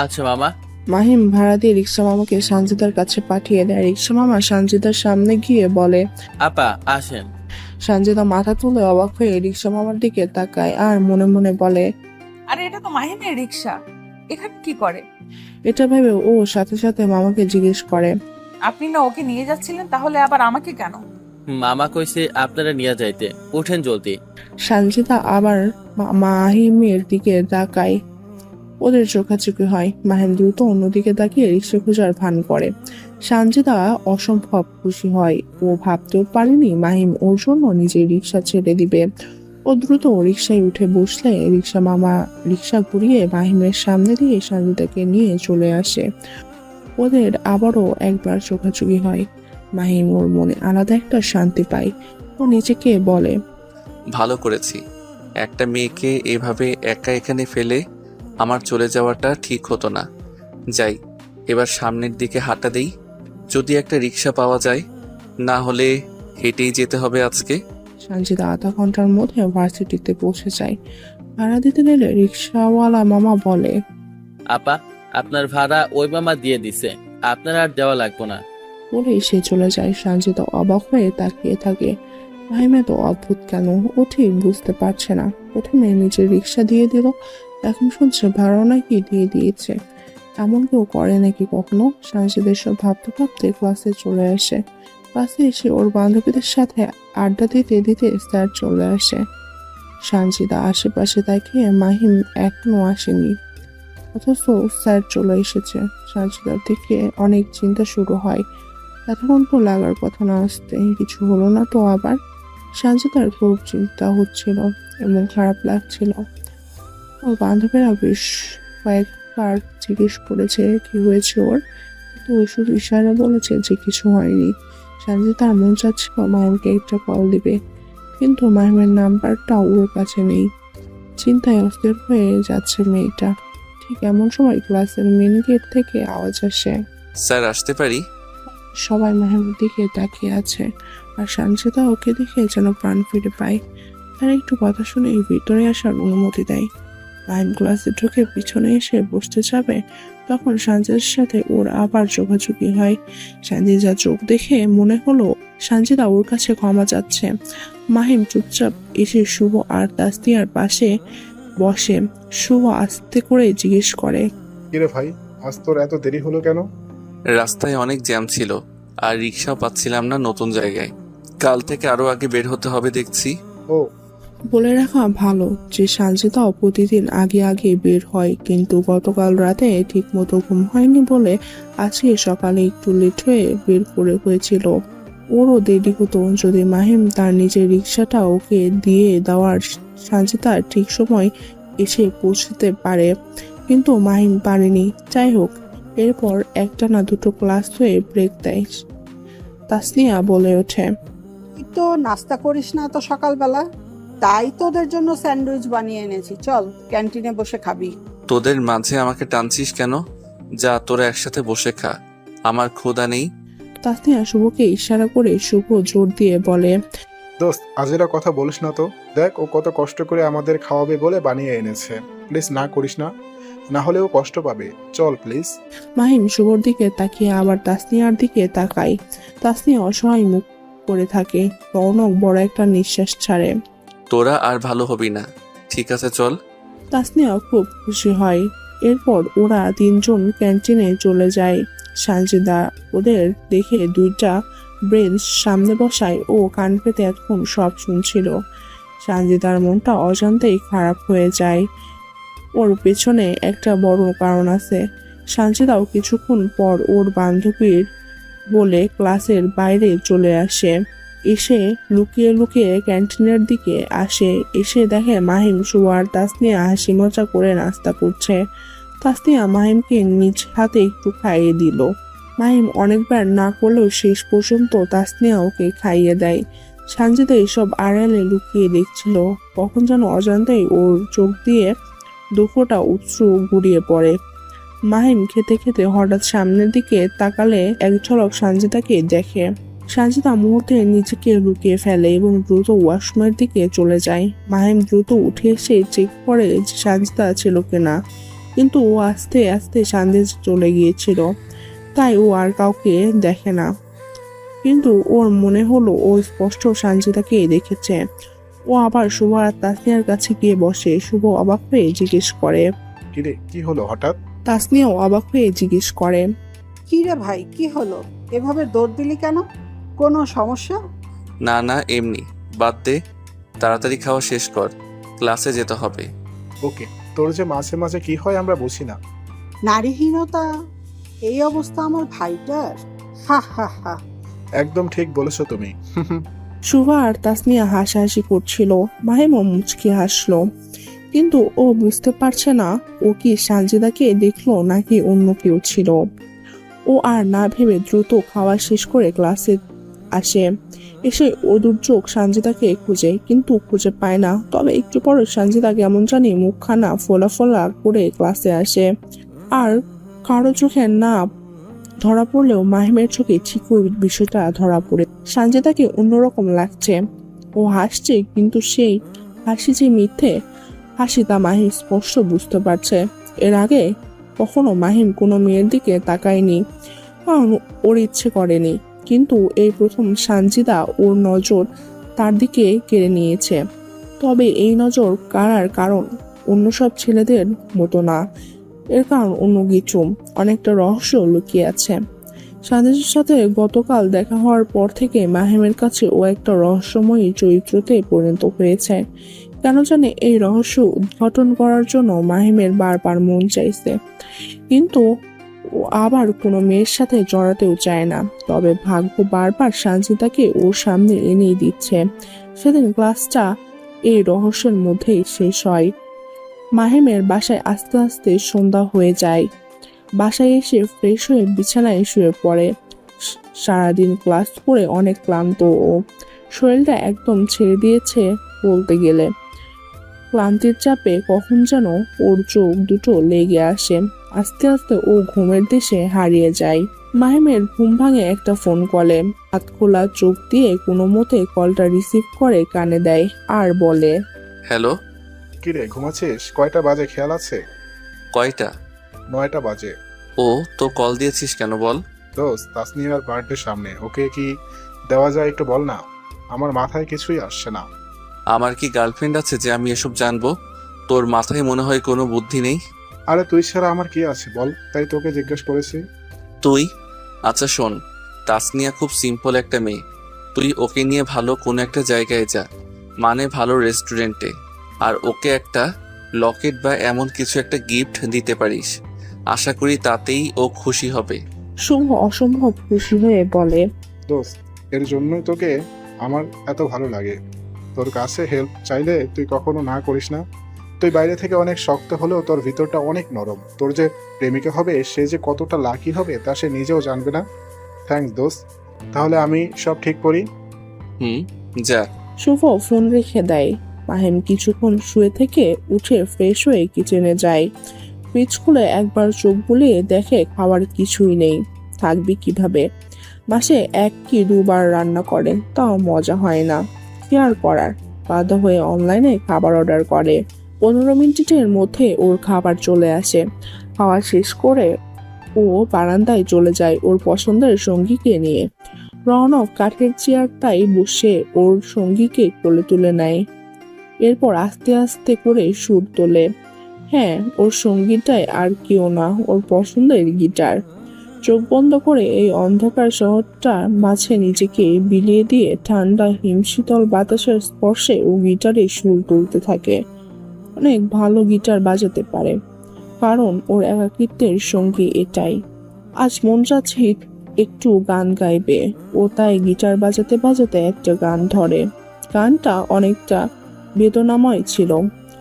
আচ্ছা মামা। মাহিম ভাড়া দিয়ে রিক্সা মামাকে সানজিদার কাছে পাঠিয়ে দেয়। রিক্সা মামা সানজিদার সামনে গিয়ে বলে, আপা আসেন। সানজিদা মাথা তুলে অবাক হয়ে রিক্সা মামার দিকে তাকায় আর মনে মনে বলে, আরে এটা তো মাহিমের রিক্সা, এখানে কি করে? এটা ভেবে ও সাথে সাথে মামাকে জিজ্ঞেস করে, আপনি না ওকে নিয়ে যাচ্ছিলেন, তাহলে আবার আমাকে কেন? মামা কইছে আপনারা নিয়ে যাইতে, উঠেন জলদি। সানজিদা আবার মাহিমের দিকে তাকায়। ওদের চোখাচোখি হয়। মাহিম দ্রুত অন্যদিকে তাকিয়ে রিক্সা খোঁজার ভান করে। সানজিদা অসম্ভব খুশি হয়। ও ভাবতেও পারেনি মাহিম ওর জন্য নিজের রিক্সা ছেড়ে দিবে। ও দ্রুত রিক্সায় উঠে বসলে রিক্সা মামা রিক্সা ঘুরিয়ে মাহিমের সামনে দিয়ে সানজিদাকে নিয়ে চলে আসে। ওদের আবারও একবার চোখাচোখি হয়। মাহিম ওর মনে আলাদা একটা শান্তি পায়। ও নিজেকে বলে, ভালো করেছি। একটা মেয়েকে এভাবে একা এখানে ফেলে আমার চলে যাওয়াটা ঠিক হতো না। যাই, এবার সামনের দিকে হাঁটা দেই, যদি একটা রিক্সা পাওয়া যায়, না হলে হেঁটেই যেতে হবে আজকে। সানজিদা আধা ঘন্টার মধ্যে ভার্সিটিতে পৌঁছে যায়। ভাড়া দিতে গেলে রিক্সাওয়ালা মামা বলে, আপা আপনার ভাড়া ওই মামা দিয়ে দিছে, আপনার আর দেওয়া লাগবে না। বলেই সে চলে যায়। সানজিদা অবাক হয়ে তাকিয়ে থাকে। মাহিমে তো অদ্ভুত কেন, ও ঠিক বুঝতে পারছে না। প্রথমে নিজের রিক্সা দিয়ে দিল, এখন শুনছে ভাড়াও নাকি দিয়ে দিয়েছে। এমন কেউ করে নাকি কখনো? সানজিদা সব ভাবতে ভাবতে ক্লাসে চলে আসে। ক্লাসে এসে ওর বান্ধবীদের সাথে আড্ডা দিতে দিতে স্যার চলে আসে। সানজিদা আশেপাশে তাকিয়ে মাহিম এখনো আসেনি, অথচ স্যার চলে এসেছে। সানজিদার দিকে অনেক চিন্তা শুরু হয়। এতক্ষণ তো লাগার কথা না আসতে, কিছু হলো না তো আবার? সানজিদার খুব চিন্তা হচ্ছিল এবং খারাপ লাগছিল। ওর বান্ধবীরা বেশ কয়েকবার জিজ্ঞেস করেছে কি হয়েছে ওর, কিন্তু ও শুধু ইশারা বলেছে যে কিছু হয়নি। সানজিদার মন চাচ্ছিল মাহিমকে একটা কল দিবে, কিন্তু মাহিমের নাম্বারটা ওর কাছে নেই। চিন্তায় অস্থির হয়ে যাচ্ছে মেয়েটা। ঠিক এমন সময় ক্লাসের মেন গেট থেকে আওয়াজ আসে। স্যার, আসতে পারি? সবাই মাহিমের দিকে তাকিয়ে আছে, আর সানজিদা ওকে দেখে যেন প্রাণ ফিরে পায়। তার একটু কথা শুনে ভিতরে আসার অনুমতি দেয়। মাহিম ক্লাসে ঢুকে পিছনে এসে বসতে যাবে, তখন সানজিদার সাথে ওর আবার চোখাচোখি হয়। সানজিদা চোখ দেখে মনে হলো সানজিদা ওর কাছে ক্ষমা চাচ্ছে। মাহিম চুপচাপ এসে শুভ আর তাসনিয়ার পাশে বসে। শুভ আস্তে করে জিজ্ঞেস করে, কিরে ভাই, আজ তোর এত দেরি হলো কেন? রাস্তায় অনেক জ্যাম ছিল আর রিক্সাও পাচ্ছিলাম না নতুন জায়গায়। কাল থেকে আরো আগে বের হতে হবে দেখছি। ও, বলে রাখা ভালো যে সানজিদাও প্রতিদিন আগে আগে বের হয়, কিন্তু গতকাল রাতে ঠিক মতো ঘুম হয়নি বলে আজকে সকালে একটু লেট হয়ে বের করে হয়েছিল। ওরও দেরি হতো যদি মাহিম তার নিজের রিক্সাটা ওকে দিয়ে দেওয়ার সানজিদা ঠিক সময় এসে পৌঁছতে পারে, কিন্তু মাহিম পারেনি। যাই হোক, এরপর একটা না দুটো ক্লাস হয়ে ব্রেক দেয়। তাসনিয়া বলে ওঠে, তুই তো নাস্তা করিস না তো সকালবেলা, তাই তোদের জন্য স্যান্ডউইচ বানিয়ে এনেছি, চল ক্যান্টিনে বসে খাবি। তোদের মাঝে আমাকে টানছিস কেন? যা, তোরা একসাথে বসে খা, আমার ক্ষুধা নেই। তাসনিয়া শুভকে ইশারা করে শুভ জোর দিয়ে বলে, দোস্ত আজেরা কথা বলিস না তো। দেখ ও কত কষ্ট করে আমাদের খাওয়াবে বলে বানিয়ে এনেছে। প্লিজ না করিস না, না হলে ও কষ্ট পাবে। চল প্লিজ। মাহিম শুভর দিকে তাকিয়ে আবার তাসনিয়ার দিকে তাকায়। তাসনিয়া অসহায় মুখ করে থাকে। রৌনক বড় একটা নিঃশ্বাস ছাড়ে। তোরা আর ভালো হবি না, ঠিক আছে চল। তাসনিয়া খুব খুশি হয়। এরপর ওরা তিনজন ক্যান্টিনে চলে যায়। সানজিদা ওদের দেখে দুইটা ব্রেঞ্চ সামনে বসায় ও কান পেতে এতক্ষণ সব শুনছিল। সানজিদার মনটা অজান্তেই খারাপ হয়ে যায়। ওর পেছনে একটা বড় কারণ আছে। সানজিদাও কিছুক্ষণ পর ওর বান্ধবীর বলে ক্লাসের বাইরে চলে আসে। এসে লুকিয়ে লুকিয়ে ক্যান্টিনের দিকে আসে। এসে দেখে মাহিম, শুভ আর তাসনিয়া হাসি মজা করে নাস্তা করছে। তাসনিয়া মাহিমকে নিজ হাতে একটু খাইয়ে দিল। মাহিম অনেকবার না করলেও শেষ পর্যন্ত তাসনিয়া ওকে খাইয়ে দেয়। সানজিদা এসব আড়ালে লুকিয়ে দেখছিল। কখন যেন অজান্তেই ওর চোখ দিয়ে দুফোঁটা অশ্রু গড়িয়ে পড়ে। মাহিম খেতে খেতে হঠাৎ সামনের দিকে তাকালে এক ঝলক সানজিদাকে দেখে। সানজিদা মুহূর্তে নিজেকে লুকিয়ে ফেলে এবং দ্রুত ওয়াশরুমের দিকে চলে যায়। মাহিম দ্রুত উঠে এসে চেক করে যে সানজিদা ছিল কিনা, কিন্তু ও আস্তে আস্তে সানজিদা চলে গিয়েছিল, তাই ও আর কাউকে দেখে না। কিন্তু ওর মনে হলো ও স্পষ্ট সানজিদাকে দেখেছে। ও আবার শুভ আর তাসনিয়ার কাছে গিয়ে বসে। শুভ অবাক হয়ে জিজ্ঞেস করে, কিরে কি হলো হঠাৎ? তাসনিয়াও অবাক হয়ে জিজ্ঞেস করে, কি রে ভাই, কি হলো? এভাবে দৌড় দিলি কেন? কোনো সমস্যা? না না, এমনি। বাদ দে, তাড়াতাড়ি খাওয়া শেষ কর, ক্লাসে যেতে হবে। ওকে, তোর যে মাঝে মাঝে কি হয় আমরা বুঝি না। নারীহীনতা, এই অবস্থা আমার ভাইটার। হা হা হা। একদম ঠিক বলেছো তুমি। শুভ আর তাসনিয়া হাসাহাসি করছিল। মাহিমও মুচকি হাসলো, কিন্তু ও বুঝতে পারছে না ও কি সানজিদাকে দেখলো নাকি অন্য কেউ ছিল। ও আর না ভেবে দ্রুত খাওয়া শেষ করে ক্লাসে আসে। এসে ও দুর্যোগ সানজিদাকে খুঁজে, কিন্তু খুঁজে পায় না। তবে একটু পরে সানজিদা কেমন জানি মুখখানা ফোলা ফোলা করে ক্লাসে আসে। আর কারো চোখে না ধরা পড়লেও মাহিমের চোখে ঠিক ওই বিষয়টা ধরা পড়ে। সানজিদাকে অন্যরকম লাগছে। ও হাসছে, কিন্তু সেই হাসি যে মিথ্যে হাসি তা মাহিম স্পষ্ট বুঝতে পারছে। এর আগে কখনো মাহিম কোনো মেয়ের দিকে তাকায়নি, কারণ ওর ইচ্ছে করেনি। কিন্তু এই প্রথম সানজিদা ওর নজর তার দিকে কেড়ে নিয়েছে। তবে এই নজর কাড়ার কারণ অন্য সব ছেলেদের মতো না। এর কারণ অন্য কিছু, অনেকটা রহস্য লুকিয়ে আছে। সানজিদার সাথে গতকাল দেখা হওয়ার পর থেকে মাহিমের কাছে ও একটা রহস্যময়ী চরিত্রতে পরিণত হয়েছে। কেন জানে এই রহস্য উদ্ঘাটন করার জন্য মাহিমের বারবার মন চাইছে, কিন্তু ও আবার কোনো মেয়ের সাথে জড়াতেও চায় না। তবে ভাগ্য বারবার সানজিদাকে ওর সামনে এনেই দিচ্ছে। সেদিন ক্লাসটা এই রহস্যের মধ্যেই শেষ হয়। মাহিমের বাসায় আস্তে আস্তে সন্ধ্যা হয়ে যায়। বাসায় এসে ফ্রেশ হয়ে বিছানায় শুয়ে পড়ে। সারাদিন ক্লাস করে অনেক ক্লান্ত ও, শরীরটা একদম ছেড়ে দিয়েছে বলতে গেলে। ক্লান্তির চাপে কখন যেন ওর চোখ দুটো লেগে আসে। আস্তে আস্তে ও ঘুমের দেশে হারিয়ে যায়। মাহিমের ঘুম ভাঙে একটা ফোন কলে। হাত খোলা চোখ দিয়ে কোনো মতে কলটা রিসিভ করে কানে দেয় আর বলে, হ্যালো। কিরে ঘুমাচ্ছিস? কয়টা বাজে খেয়াল আছে? কয়টা? 9টা বাজে। ও তো কল দিয়েছিস কেন বল? দোস্ত তাসনিয়ার বার্থডে সামনে, ওকে কি দেওয়া যায় একটু বল না। আমার মাথায় কিছুই আসছে না। আমার কি গার্লফ্রেন্ড আছে যে আমি এসব জানবো? তোর মাথায় মনে হয় কোনো বুদ্ধি নেই। আরে তুই ছাড়া আমার কি আছে বল, তাই তোকে জিজ্ঞেস করেছি। তুই? আচ্ছা শোন, তাসনিয়া খুব সিম্পল একটা মেয়ে। তুই ওকে নিয়ে ভালো কোনো একটা জায়গায় যা, মানে ভালো রেস্টুরেন্টে, আর ওকে একটা লকেট বা এমন কিছু একটা গিফট দিতে পারিস। আশা করি তাতেই ও খুশি হবে। শুভ অসম্ভব খুশি হয়ে বলে, দোস্ত এর জন্যই তোকে আমার এত ভালো লাগে। তোর কাছে হেল্প চাইলে তুই কখনো না করিস না। তুই বাইরে থেকে অনেক শক্ত হলেও তোর ভিতরটা অনেক নরম। তোর যে প্রেমিকা হবে সে যে কতটা লাকি হবে তা সে নিজেও জানবে না। থ্যাঙ্কস দোস্ত, তাহলে আমি সব ঠিক করি। যা। শুভ ফোন রেখে দেয়। মাহিম কিছুক্ষণ শুয়ে থেকে উঠে ফ্রেশ হয়ে কিচেনে যায়। ফ্রিজ খুলে একবার চোখ বুলিয়ে দেখে খাবার কিছুই নেই। থাকবি কিভাবে? মাসে 1 কি 2 বার রান্না করে, তাও মজা হয় না। কি আর করার, বাধ্য হয়ে অনলাইনে খাবার অর্ডার করে। 15 মিনিটের মধ্যে ওর খাবার চলে আসে। খাওয়া শেষ করে ও বারান্দায় চলে যায় ওর পছন্দের সঙ্গীকে নিয়ে। রৌনক কাঠের চেয়ারটাই বসে ওর সঙ্গীকে কোলে তুলে নেয়। এরপর আস্তে আস্তে করে সুর তোলে। হ্যাঁ, ওর সঙ্গীটাই আর কেউ না, ওর পছন্দের গিটার। চোখ বন্ধ করে এই অন্ধকার শহরটা মাঝে নিজেকে বিলিয়ে দিয়ে ঠান্ডা হিমশীতল বাতাসের স্পর্শে ও গিটারে সুর তুলতে থাকে। অনেক ভালো গিটার বাজাতে পারে, কারণ ওর একাকিত্বের সঙ্গী এটাই। আজ মন চাচ্ছে একটু গান গাইবে, ও তাই গিটার বাজাতে বাজাতে একটা গান ধরে। গানটা অনেকটা বেদনাময় ছিল,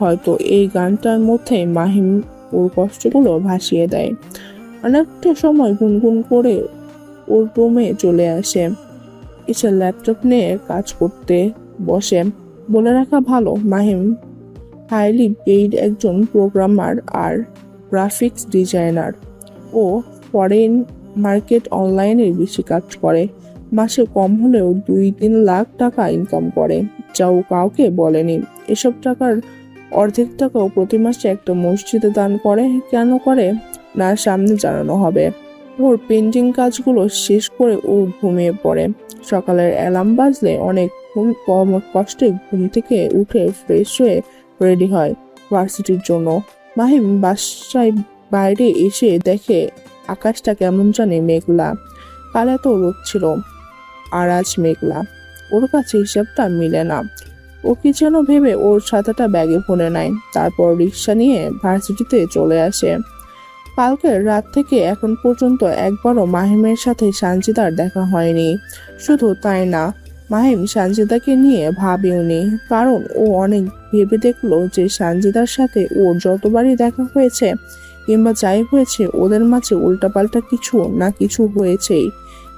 হয়তো এই গানটার মধ্যে মাহিম ওর কষ্টগুলো ভাসিয়ে দেয়। অনেকটা সময় গুনগুন করে ওর রুমে চলে আসে, এসে ল্যাপটপ নিয়ে কাজ করতে বসে। বলে রাখা ভালো, মাহিম হাইলি পেইড একজন প্রোগ্রামার আর গ্রাফিক্স ডিজাইনার। ও ফরেন মার্কেট অনলাইনে বেশি কাজ করে। মাসে কম হলেও 2-3 লাখ টাকা ইনকাম করে, যা ও কাউকে বলেনি। এসব টাকার অর্ধেক টাকাও প্রতি মাসে একটা মসজিদে দান করে। কেন করে না সামনে জানানো হবে। ওর পেন্টিং কাজগুলো শেষ করে ও ঘুমিয়ে পড়ে। সকালের অ্যালার্ম বাজলে অনেক কম কষ্টে ঘুম থেকে উঠে ফ্রেশ হয়ে রেডি হয় ভার্সিটির জন্য। মাহিম বাসায় বাইরে এসে দেখে আকাশটা কেমন জানি মেঘলা। কাল এত রোদ ছিল আর আজ মেঘলা। ওর কাছে হিসাবটা মিলে না। ও কি যেন ভেবে ওর ছাতাটা ব্যাগে ভরে নেয়, তারপর রিক্সা নিয়ে ভার্সিটিতে চলে আসে। কালকের রাত থেকে এখন পর্যন্ত একবারও মাহিমের সাথে সানজিদার দেখা হয়নি। শুধু তাই না, মাহিম সানজিদাকে নিয়ে ভাবেওনি, কারণ ও অনেক ভেবে দেখলো যে সানজিদার সাথে ওর যতবারই দেখা হয়েছে কিংবা যাই হয়েছে, ওদের মাঝে উল্টাপাল্টা কিছু না কিছু হয়েছেই,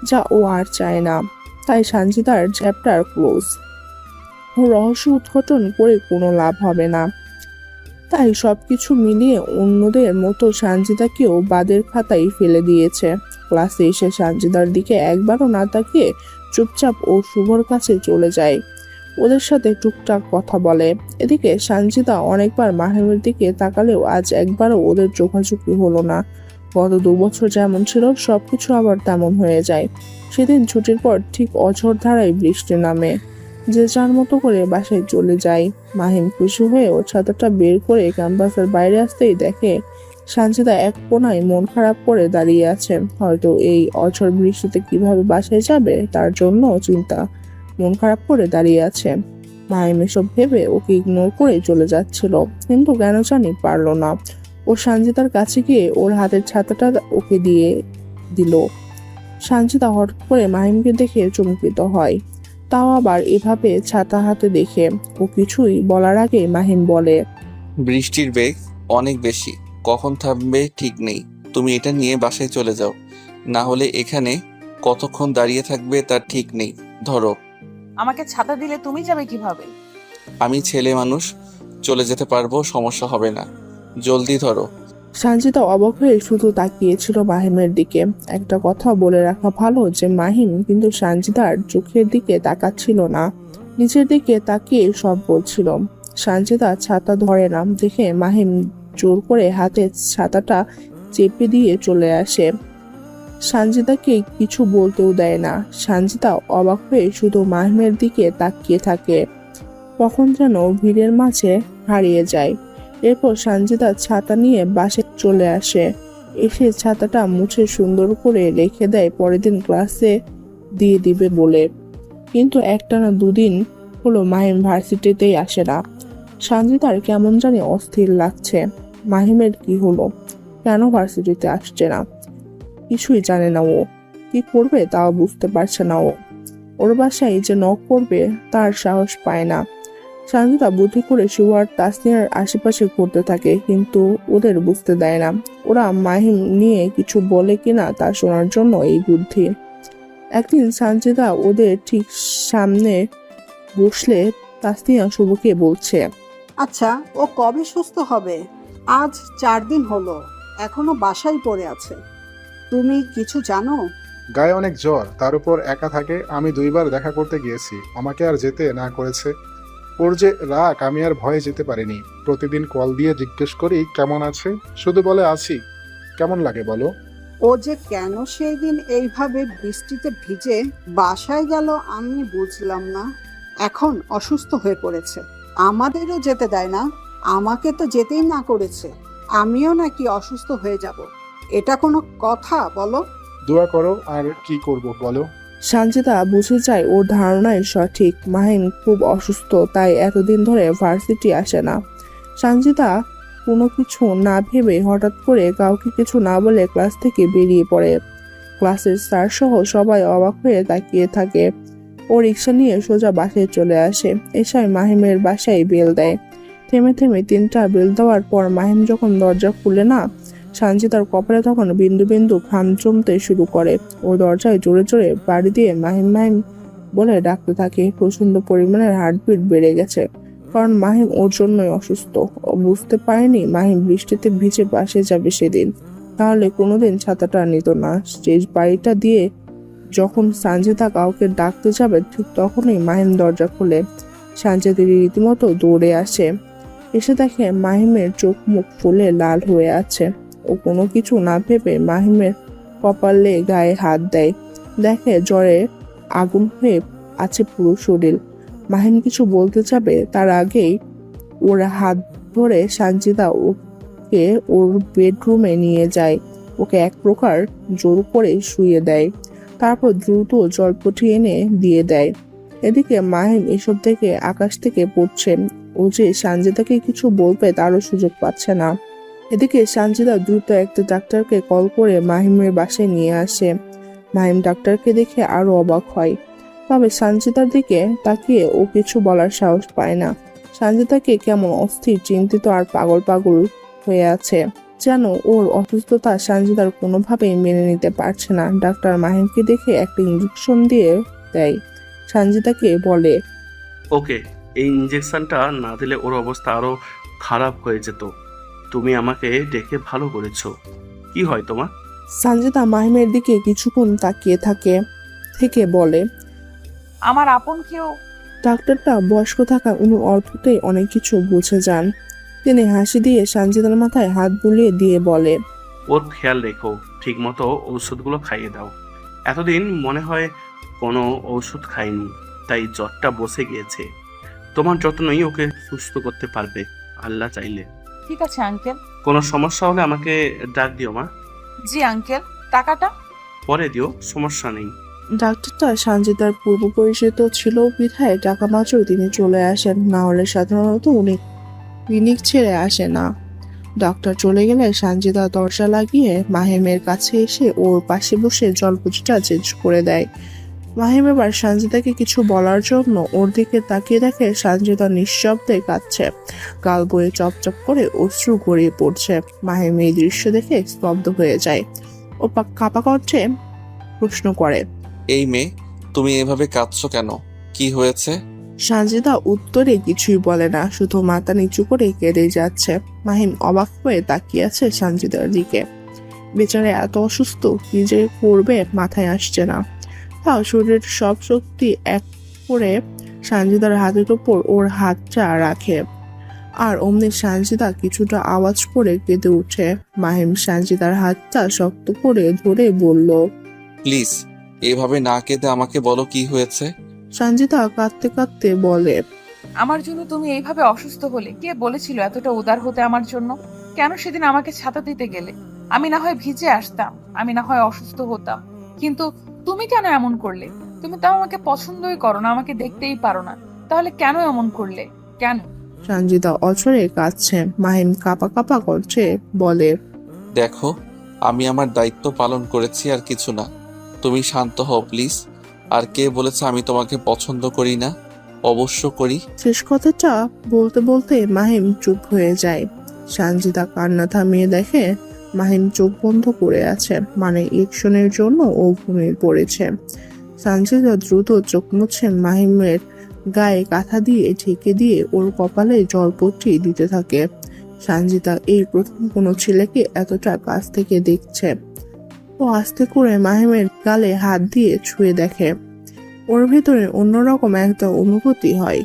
যা ও আর চায় না। তাই সানজিদার চ্যাপ্টার ক্লোজ। রহস্য উদ্ঘাটন করে কোনো লাভ হবে না। তাই সবকিছু মিলিয়ে অন্যদের মতো সানজিদাকেও বাদের খাতায় ফেলে দিয়েছে। ক্লাসে এসে সানজিদার দিকে একবারও না তাকিয়ে চুপচাপ ও শুভর কাছে চলে যায়। ওদের সাথে টুকটাক কথা বলে। এদিকে সানজিদা অনেকবার মাহিমের দিকে তাকালেও আজ একবারও ওদের চোখাচোখি হলো না। গত 2 বছর যেমন ছিল সবকিছু আবার তেমন হয়ে যায়। সেদিন ছুটির পর ঠিক অঝোর ধারায় বৃষ্টি নামে। যে যার মতো করে বাসায় চলে যায়। মাহিম খুশি হয়ে ওর ছাতাটা বের করে ক্যাম্পাসের বাইরে আসতেই দেখে সানজিদা এক কোনায় মন খারাপ করে দাঁড়িয়ে আছে। হয়তো এই অঝোর বৃষ্টিতে কিভাবে বাসায় যাবে তার জন্য চিন্তা, মন খারাপ করে দাঁড়িয়ে আছে। মাহিম এসব ভেবে ওকে ইগনোর করে চলে যাচ্ছিল, কিন্তু কেন জানি পারলো না। ও সানজিদার কাছে গিয়ে ওর হাতের ছাতাটা ওকে দিয়ে দিল। সানজিদা হঠাৎ করে মাহিমকে দেখে চমকিত হয়, তাও আবার এভাবে ছাতা হাতে দেখে। ও কিছুই বলার আগে মাহিম বলে, বৃষ্টির বেগ অনেক বেশি, কখন থামবে ঠিক নেই। তুমি এটা নিয়ে বাসায় চলে যাও, না হলে এখানে কতক্ষণ দাঁড়িয়ে থাকবে তার ঠিক নেই। ধরো। আমাকে ছাতা দিলে তুমি যাবে কিভাবে? আমি ছেলে মানুষ, চলে যেতে পারবো, সমস্যা হবে না। জলদি ধরো। সানজিদা অবাক হয়ে শুধু তাকিয়েছিল মাহিমের দিকে। একটা কথা বলে রাখা ভালো যে মাহিম কিন্তু সানজিদার চোখের দিকে তাকাচ্ছিল না, নিচের দিকে তাকিয়ে সব বলছিল। সানজিদা ছাতা ধরে না দেখে মাহিম জোর করে হাতে ছাতাটা চেপে দিয়ে চলে আসে। সানজিদাকে কিছু বলতেও দেয় না। সানজিদা অবাক হয়ে শুধু মাহিমের দিকে তাকিয়ে থাকে, কখন যেন ভিড়ের মাঝে হারিয়ে যায়। এরপর সানজিদা ছাতা নিয়ে বাসায় চলে আসে। এসে ছাতাটা মুছে সুন্দর করে রেখে দেয় পরের দিন ক্লাসে দিয়ে দিবে বলে। কিন্তু একটানা 2 দিন হলো মাহিম ভার্সিটিতেই আসে না। সানজিদার কেমন জানি অস্থির লাগছে। মাহিমের কি হলো, কেন ভার্সিটিতে আসছে না, কিছুই জানে না ও। কি করবে তাও বুঝতে পারছে না ও। ওর বাসায় যে নক করবে তার সাহস পায় না। সানজিদা বুদ্ধি করে শুভ আর তাসনিয়ার আশেপাশে ঘুরতে থাকে, কিন্তু ওদের বুঝতে দেয় না। ওরা মাহিম নিয়ে কিছু বলে কিনা তা শোনার জন্য এই বুদ্ধি। একদিন সানজিদা ওদের ঠিক সামনে বসলে তাসনিয়া শুভকে বলছে, আচ্ছা, ও কবে সুস্থ হবে? আজ 4 দিন হলো, এখনো বাসায় পড়ে আছে। তুমি কিছু জানো? গায়ে অনেক জ্বর, তার উপর একা থাকে। আমি 2বার দেখা করতে গিয়েছি, আমাকে আর যেতে না করেছে। ওর যে রাগ, আমি আর ভয়ে যেতে পারিনি। প্রতিদিন কল দিয়ে জিজ্ঞেস করি কেমন আছে, শুধু বলে আছি। কেমন লাগে বলো? ও যে কেন সেই দিন এইভাবে বৃষ্টিতে ভিজে বাসায় গেল আমি বুঝলাম না। এখন অসুস্থ হয়ে পড়েছে, আমাদেরও যেতে দেয় না। আমাকে তো যেতেই না করেছে, আমিও নাকি অসুস্থ হয়ে যাব। এটা কোনো কথা বলো? দোয়া করো, আর কি করব বলো। সঞ্জিতা বুঝে যায় ওর ধারণাই সঠিক। মাহিম খুব অসুস্থ, তাই এতদিন ধরে ভার্সিটি আসে না। সঞ্জিতা কোনো কিছু না ভেবে হঠাৎ করে কাউকে কিছু না বলে ক্লাস থেকে বেরিয়ে পড়ে। ক্লাসের স্যার সহ সবাই অবাক হয়ে তাকিয়ে থাকে। ও রিক্সা নিয়ে সোজা বাসায় চলে আসে। এসে মাহিমের বাসায় বেল দেয়। থেমে থেমে 3টা বেল দেওয়ার পর মাহিম যখন দরজা খুলে না, সঞ্জিতার কপালে তখন বিন্দু বিন্দু ঘাম জমতে শুরু করে। ও দরজায় জোরে জোরে বাড়ি দিয়ে মাহিম মাহিম বলে ডাকতে থাকে। প্রচন্ড পরিমাণের হার্টবিট বেড়ে গেছে, কারণ মাহিম ওর জন্যই অসুস্থ। ও বুঝতে পারেনি মাহিম বৃষ্টিতে ভিজে বাসে যাবে সেদিন, তাহলে কোনোদিন ছাতাটা নিত না। স্টেজ বাড়িটা দিয়ে যখন সঞ্জিতা কাউকে ডাকতে যাবে, ঠিক তখনই মাহিম দরজা খুলে। সঞ্জিতা রীতিমতো দৌড়ে আসে। এসে দেখে মাহিমের চোখ মুখ ফুলে লাল হয়ে আছে। ও কোনো কিছু না ভেবে মাহিমের কপালে গায়ে হাত দেয়। দেখে জ্বরে আগুন হয়ে আছে পুরো শরীর। মাহিম কিছু বলতে যাবে, তার আগেই ওর হাত ধরে সঞ্জিতা ওকে ওর বেডরুমে নিয়ে যায়। ওকে এক প্রকার জোর করে শুয়ে দেয়, তারপর দ্রুত জলপটি এনে দিয়ে দেয়। এদিকে মাহিম এসব থেকে আকাশ থেকে পড়ছে। ও যে সঞ্জিতাকে কিছু বলবে তারও সুযোগ পাচ্ছে না। এদিকে সঞ্জিতা দ্রুত একটা ডাক্তারকে কল করে মাহিমের বাসায় নিয়ে আসে। মাহিম ডাক্তারকে দেখে আরো অবাক হয়, তবে সঞ্জিতার দিকে তাকিয়ে ও কিছু বলার সাহস পায় না। সঞ্জিতাকে কেমন অস্থির, চিন্তিত আর পাগল পাগল হয়ে আছে, যেন ওর অসুস্থতা সঞ্জিতার কোনোভাবেই মেনে নিতে পারছে না। ডাক্তার মাহিমকে দেখে একটা ইঞ্জেকশন দিয়ে দেয়। সঞ্জিতাকে বলে, ওকে, এই ইঞ্জেকশনটা না দিলে ওর অবস্থা আরো খারাপ হয়ে যেত। তুমি আমাকে ডেকে ভালো করেছো। কি হয় তোমার? সঞ্জিতা মাহিমের দিকে কিছুক্ষণ তাকিয়ে থেকে বলে, আমার আপন কেউ। ডাক্তারটা বয়স্ক থাকা উনি অল্পতেই অনেক কিছু বুঝে যান। তিনি হাসি দিয়ে সঞ্জিতার মাথায় হাত বুলিয়ে দিয়ে বলে, ওর খেয়াল রেখো, ঠিক মতো ঔষধগুলো খাইয়ে দাও। এতদিন মনে হয় কোনো ঔষধ খাইনি, তাই জ্বরটা বসে গিয়েছে। তোমার যত্নই ওকে সুস্থ করতে পারবে আল্লাহ চাইলে। ঠিক আছে আঙ্কেল। কোনো সমস্যা হলে আমাকে ডাক দিও মা। জি আঙ্কেল। টাকাটা পরে দিও, সমস্যা নেই। ডাক্তারটা সঞ্জিতার পূর্ব পরিচিত ছিল বিধায় টাকা মাত্র তিনি চলে আসেন, না হলে সাধারণত উনি ক্লিনিক ছেড়ে আসে না। ডাক্তার চলে গেলে সঞ্জিতা দরজা লাগিয়ে মাহিমের কাছে এসে ওর পাশে বসে জলপুজিটা চেঞ্জ করে দেয়। মাহিম এবার সঞ্জিতাকে কিছু বলার জন্য ওর দিকে তাকিয়ে দেখে সঞ্জিতা নিঃশব্দে কাঁদছে, গাল বয়ে চপচপ করে অশ্রু গড়িয়ে পড়ছে। মাহিম এই দৃশ্য দেখে স্তব্ধ হয়ে যায়। ও কাঁপা কণ্ঠে প্রশ্ন করে, এই মেয়ে, তুমি এভাবে কাঁদছো কেন? কি হয়েছে? সঞ্জিতা উত্তরে কিছুই বলে না, শুধু মাথা নিচু করে কেঁদে যাচ্ছে। মাহিম অবাক হয়ে তাকিয়ে আছে সঞ্জিতার দিকে। বেচারা এত অসুস্থ, কি যে করবে মাথায় আসছে না। তাও শরীরের সব শক্তি এক করে সঞ্জিতার হাতের উপর ওর হাতটা রাখে। আর অমনি সঞ্জিতা কিছুটা আওয়াজ করে কেঁদে উঠে। মাহিম সঞ্জিতার হাতটা শক্ত করে ধরে বলল, প্লিজ এভাবে না কেঁদে আমাকে বলো কি হয়েছে। সঞ্জিতা কাঁদতে কাঁদতে বলে, আমার জন্য তুমি এইভাবে অসুস্থ হলে? কে বলেছিল এতটা উদার হতে আমার জন্য? কেন সেদিন আমাকে ছাতা দিতে গেলে? আমি না হয় ভিজে আসতাম, আমি না হয় অসুস্থ হতাম, কিন্তু তুমি কেন এমন করলে? তুমি তো আমাকে পছন্দই করো না, আমাকে দেখতেই পারো না, তাহলে কেন এমন করলে? কেন? সঞ্জিতা অঝরে কাঁদছে। মাহিম কাঁপা কাঁপা কণ্ঠে বলে, দেখো, আমি আমার দায়িত্ব পালন করেছি, আর কিছু না। তুমি শান্ত হও প্লিজ। আর কে বলেছে আমি তোমাকে পছন্দ করি না? অবশ্য করি। শেষ কথাটা বলতে বলতে মাহিম চুপ হয়ে যায়। সঞ্জিতা কান্না থামিয়ে দেখে মাহিম চোখ বন্ধ করে আছে, মানে ইলেকশনের জন্য ও ঘুমিয়ে পড়েছে। সঞ্জিতা দ্রুত চোখ মুছে মাহিমের গায়ে কাঁথা দিয়ে ঢেকে দিয়ে ওর কপালে জলপট্টি দিতে থাকে। সঞ্জিতা এই প্রথম কোনো ছেলেকে এতটা কাছ থেকে দেখছে। ও আস্তে করে মাহিমের গালে হাত দিয়ে ছুঁয়ে দেখে। ওর ভেতরে অন্যরকম একটা অনুভূতি হয়।